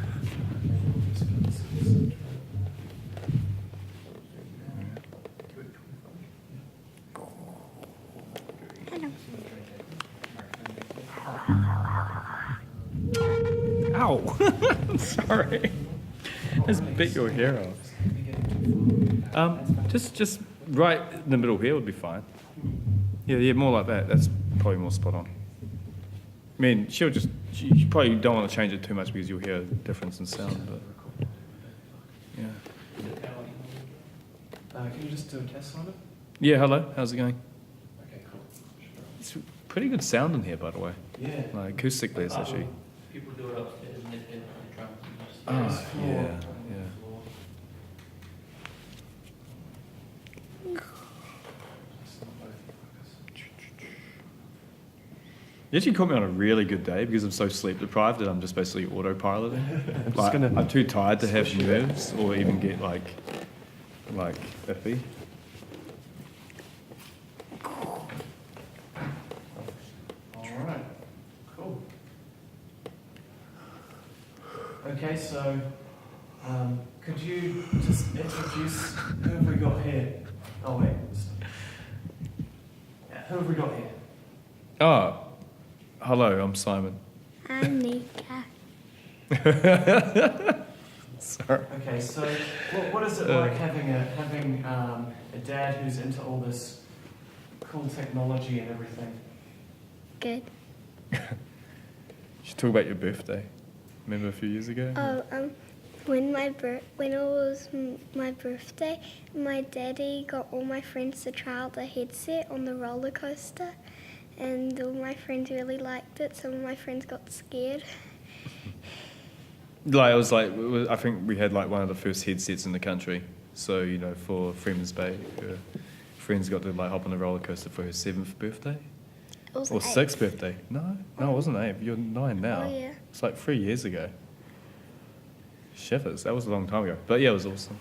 Ow! Sorry. Just bit your hair off. Just right in the middle here would be fine. Yeah, more like that. That's probably more spot on. I mean, you probably don't want to change it too much because you'll hear a difference in sound, but yeah. Can you just do a test on it? Yeah, hello, how's it going? Okay, cool. It's pretty good sound in here, by the way. Yeah. Like, acoustically, it's actually. People do it upstairs and they're drunk. Oh, yeah. You actually caught me on a really good day because I'm so sleep deprived that I'm just basically autopiloting. I'm too tired to have nerves or even get like iffy. Alright, cool. Okay, so could you just introduce who have we got here? Oh wait. Yeah, who have we got here? Oh, hello, I'm Simon. I'm Nika. Sorry. Okay, so what is it like having a dad who's into all this cool technology and everything? Good. You should talk about your birthday. Remember a few years ago? When it was my birthday, my daddy got all my friends to try out the headset on the roller coaster, and all my friends really liked it. Some of my friends got scared. I think we had like one of the first headsets in the country. So, for Freeman's Bay, her friends got to like hop on the roller coaster for her 7th birthday. It was Or 8. 6th birthday. No, it wasn't 8. You're 9 now. Oh, yeah. It's like 3 years ago. Shivers. That was a long time ago. But yeah, it was awesome.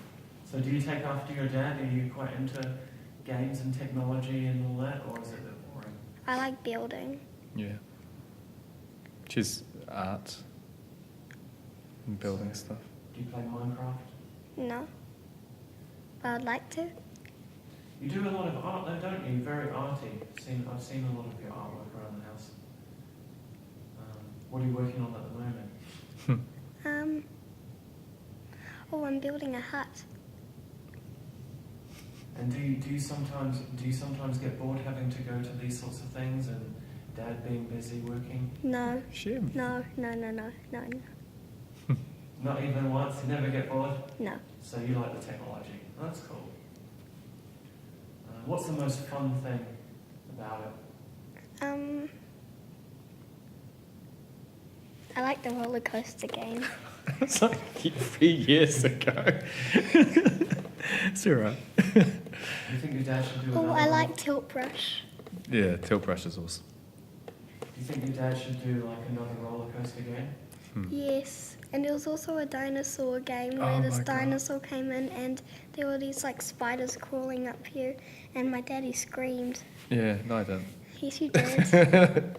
So do you take after your dad? Are you quite into games and technology and all that, or is it a bit boring? I like building. Yeah. She's art and building stuff. Do you play Minecraft? No. but I'd like to. You do a lot of art though, don't you? Very arty. I've seen a lot of your artwork around the house. What are you working on at the moment? I'm building a hut. And do you sometimes get bored having to go to these sorts of things and Dad being busy working? No, Shame. no. Not even once. You never get bored. No. So you like the technology. That's cool. What's the most fun thing about it? I like the roller coaster game. It's like 3 years ago. It's alright. You think your dad should do another I one? like tilt brush. Yeah, tilt brush is awesome. Do you think your dad should do like another roller coaster game? Yes, and there was also a dinosaur game Oh where this my God. dinosaur came in and there were these like spiders crawling up you, and my daddy screamed. Yeah, no, I don't. Yes, you did.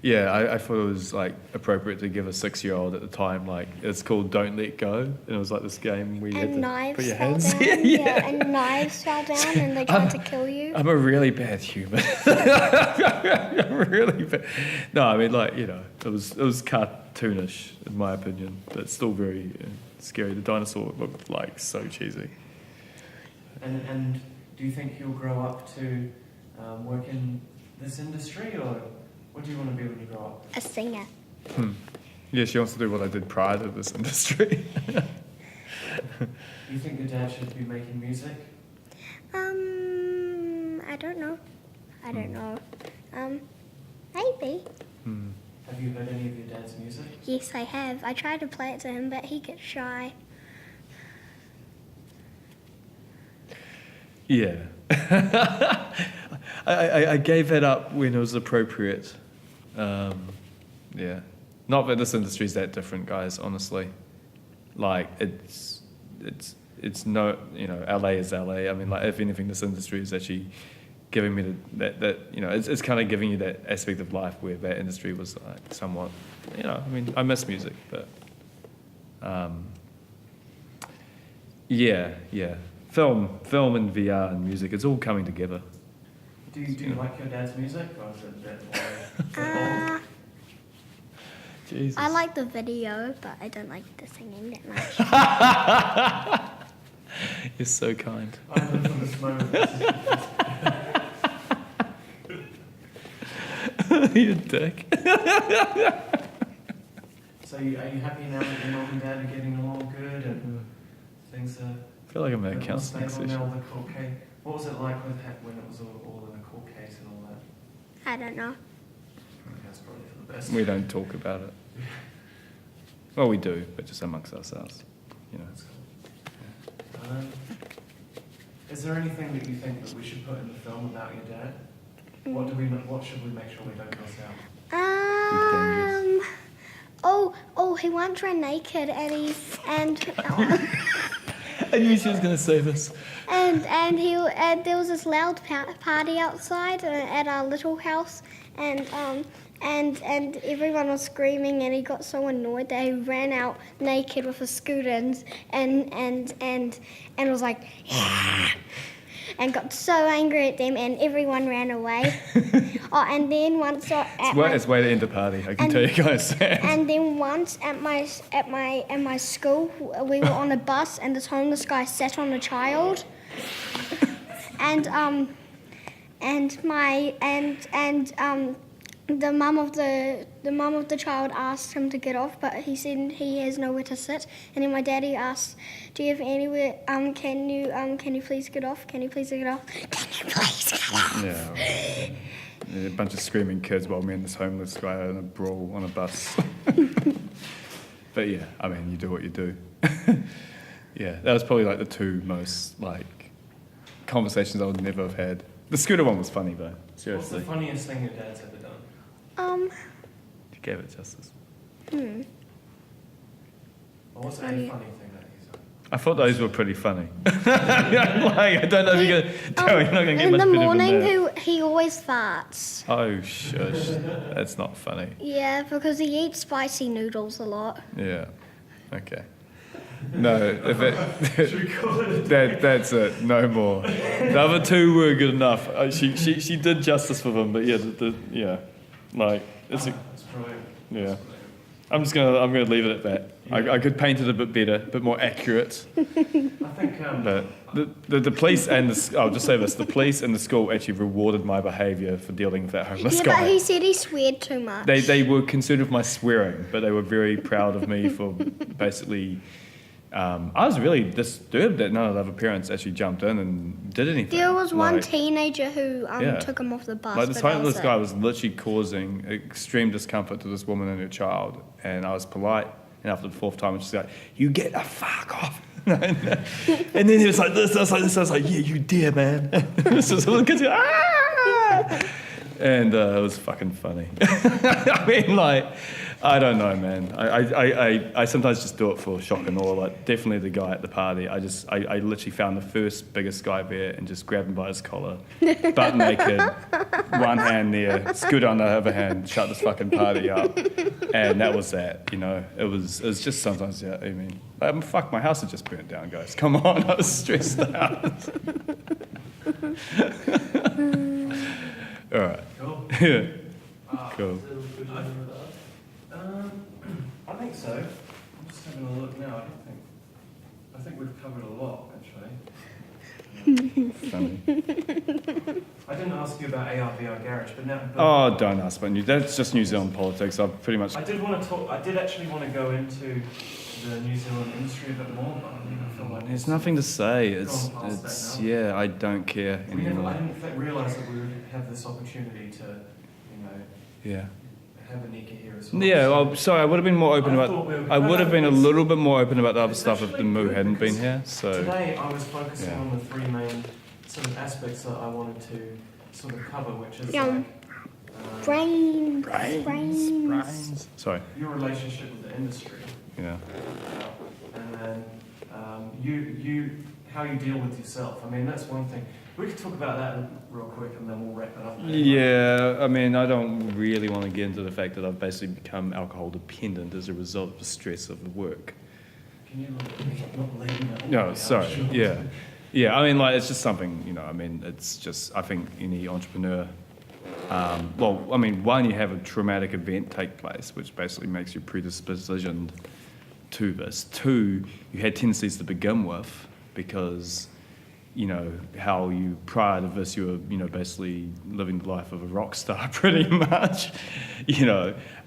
Yeah, I thought it was like appropriate to give a 6-year-old at the time. Like it's called Don't Let Go, and it was like this game where you had And to knives put your fell hands. down. Yeah, and knives fell down and they tried to kill you. I'm a really bad human. I'm really bad. No, I mean like it was cartoonish in my opinion, but still very scary. The dinosaur looked like so cheesy. And do you think you'll grow up to work in this industry, or what do you want to be when you grow up? A singer. Yeah, she wants to do what I did prior to this industry. Do you think your dad should be making music? I don't know. Maybe. Have you heard any of your dad's music? Yes, I have. I tried to play it to him, but he gets shy. Yeah. I gave it up when it was appropriate. Yeah. Not that this industry is that different, guys, honestly. Like, it's no, LA is LA. I mean, like, if anything, this industry is actually giving me that it's kind of giving you that aspect of life where that industry was like somewhat, I mean, I miss music, but yeah. Film and VR and music, it's all coming together. Do you like your dad's music, or is it a bit boring? Jesus. I like the video, but I don't like the singing that much. You're so kind. I live for this moment. You dick. So are you happy now that your mum and dad are getting along good and things are I feel like I'm at a a bit more counselling stable now session. with the court case? What was it like when it was all in a court case and all that? I don't know. I think that's probably for the best. We don't talk about it. Well, we do, but just amongst ourselves. That's cool. Is there anything that you think that we should put in the film about your dad? What should we make sure we don't miss out? He once ran naked and I knew she was going to say this. and there was this loud party outside at our little house, and everyone was screaming, and he got so annoyed that he ran out naked with a scooter and was like, and got so angry at them, and everyone ran away. And then once It's way to end the party, I can tell you guys. and then once at my school, we were on a bus, and this homeless guy sat on a child, and the mum of the child asked him to get off, but he said he has nowhere to sit. And then my daddy asked, "Do you have anywhere? Can you please get off? Can you please get off? Can you please get off?" Yeah. A bunch of screaming kids while me and this homeless guy are in a brawl on a bus. But yeah, I mean, you do what you do. Yeah, that was probably like the two most conversations I would never have had. The scooter one was funny though, What's seriously. the funniest thing your dad's ever done? You gave it justice. Or what's a funny thing that he's done? I thought those were pretty funny. I don't know if you're not going to get In much the better morning, than that. he always farts. Oh, shush. That's not funny. Yeah, because he eats spicy noodles a lot. Yeah. Okay. No, if it, Should we call it a that's it. No more. The other two were good enough. She did justice for them, but yeah, like it's a, That's brilliant. yeah. I'm gonna leave it at that. I could paint it a bit better, a bit more accurate. I think But the police and I'll just say this: the police and the school actually rewarded my behaviour for dealing with that homeless Yeah, guy. but he said he sweared too much. They were concerned with my swearing, but they were very proud of me for basically. I was really disturbed that none of the other parents actually jumped in and did anything. There was one Like, teenager who yeah. took him off the bus. Like this but homeless also- guy was literally causing extreme discomfort to this woman and her child, and I was polite. And after the fourth time, she's like, "You get the fuck off!" And then he was like this, I was like this, I was like, "Yeah, you dare, man!" This was all the kids, "Ah!" And it was fucking funny. I mean, like, I don't know, man. I sometimes just do it for shock and awe. Like, definitely the guy at the party. I literally found the first biggest guy there and just grabbed him by his collar, butt naked, one hand there, scooter on the other hand, shut this fucking party up, and that was that. You know, it was just sometimes. Yeah, I mean, fuck, my house had just burnt down, guys. Come on, I was stressed out. All right. Cool. Yeah. Cool. Is there a good one with that? I think so. I'm just having a look now. I think we've covered a lot, actually. Funny. I didn't ask you about ARVR Garage, but now. Oh, don't ask about that's just New Zealand politics. I've pretty much. I did want to talk. I did actually want to go into the New Zealand industry a bit more, but I feel like There's nothing to say. It's Gone past it's that now. yeah. I don't care I anymore. didn't realise that we would have this opportunity to, Yeah. have Anika here as well. Yeah. Well, sorry. I would have been more open I about. thought we were- I would have been a it's- little bit more open about the other it's stuff if the actually Moo good hadn't been because here. So Today I was focusing Yeah. on the three main sort of aspects that I wanted to sort of cover, which is Yum. like Brains. sorry. your relationship with the industry, Yeah. and then you how you deal with yourself. I mean, that's one thing. We could talk about that real quick, and then we'll wrap it up. Yeah, I mean, I don't really want to get into the fact that I've basically become alcohol dependent as a result of the stress of the work. Can you not leave me? No, sorry. Yeah. Yeah, I mean, like, it's just something, I mean, it's just, I think any entrepreneur, well, I mean, one, you have a traumatic event take place, which basically makes you predispositioned to this. Two, you had tendencies to begin with because, how you, prior to this, you were, basically living the life of a rock star pretty much,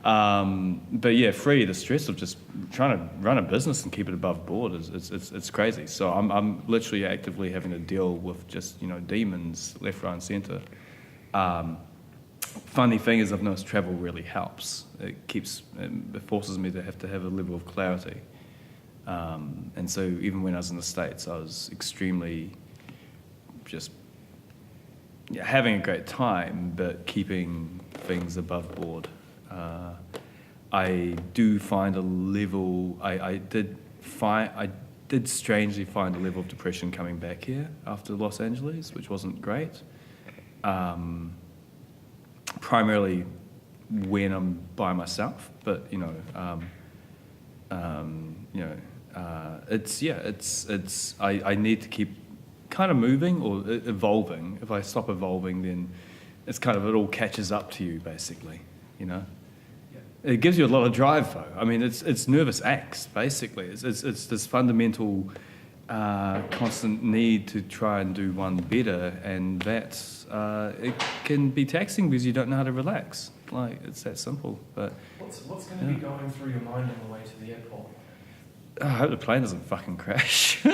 But yeah, the stress of just trying to run a business and keep it above board it's crazy. So I'm literally actively having to deal with just, demons left, right and centre. Funny thing is I've noticed travel really helps. It forces me to have a level of clarity. And so even when I was in the States, I was extremely just having a great time, but keeping things above board. I do find a level. I did strangely find a level of depression coming back here after Los Angeles, which wasn't great. Primarily when I'm by myself, but I need to keep kind of moving or evolving. If I stop evolving, then it's kind of, it all catches up to you, basically, It gives you a lot of drive, though. I mean, it's nervous acts, basically. It's this fundamental constant need to try and do one better, and that's it can be taxing because you don't know how to relax. Like, it's that simple. But What's going to be going through your mind on the way to the airport? I hope the plane doesn't fucking crash.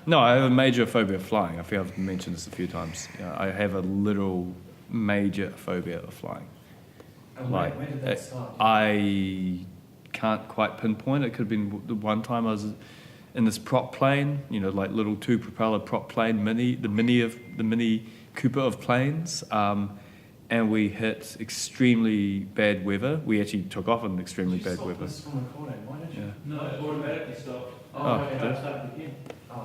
No, I have a major phobia of flying. I think I've mentioned this a few times. I have a literal major phobia of flying. And where did that start? I can't quite pinpoint. It could have been the one time I was in this prop plane, like little two-propeller prop plane, the mini Cooper of planes, and we hit extremely bad weather. We actually took off in extremely bad weather. This from recording. Why did you? Yeah. No, it automatically stopped. Oh, okay. did it? Started again.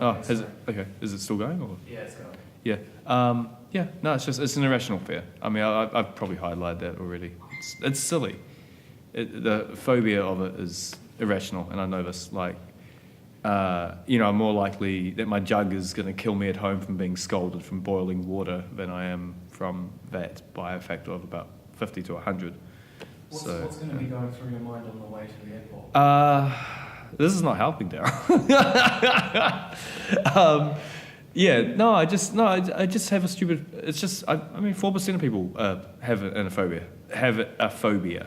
Oh, has it? Okay. Is it still going? Or? Yeah, it's going. Yeah. Yeah. No, it's an irrational fear. I mean, I've probably highlighted that already. It's silly. The phobia of it is irrational, and I know this. Like, I'm more likely that my jug is going to kill me at home from being scalded from boiling water than I am from that by a factor of about 50 to 100. What's So, going to be going through your mind on the way to the airport? This is not helping, Darryl. I just have a stupid. It's just, I mean, 4% of people have a phobia.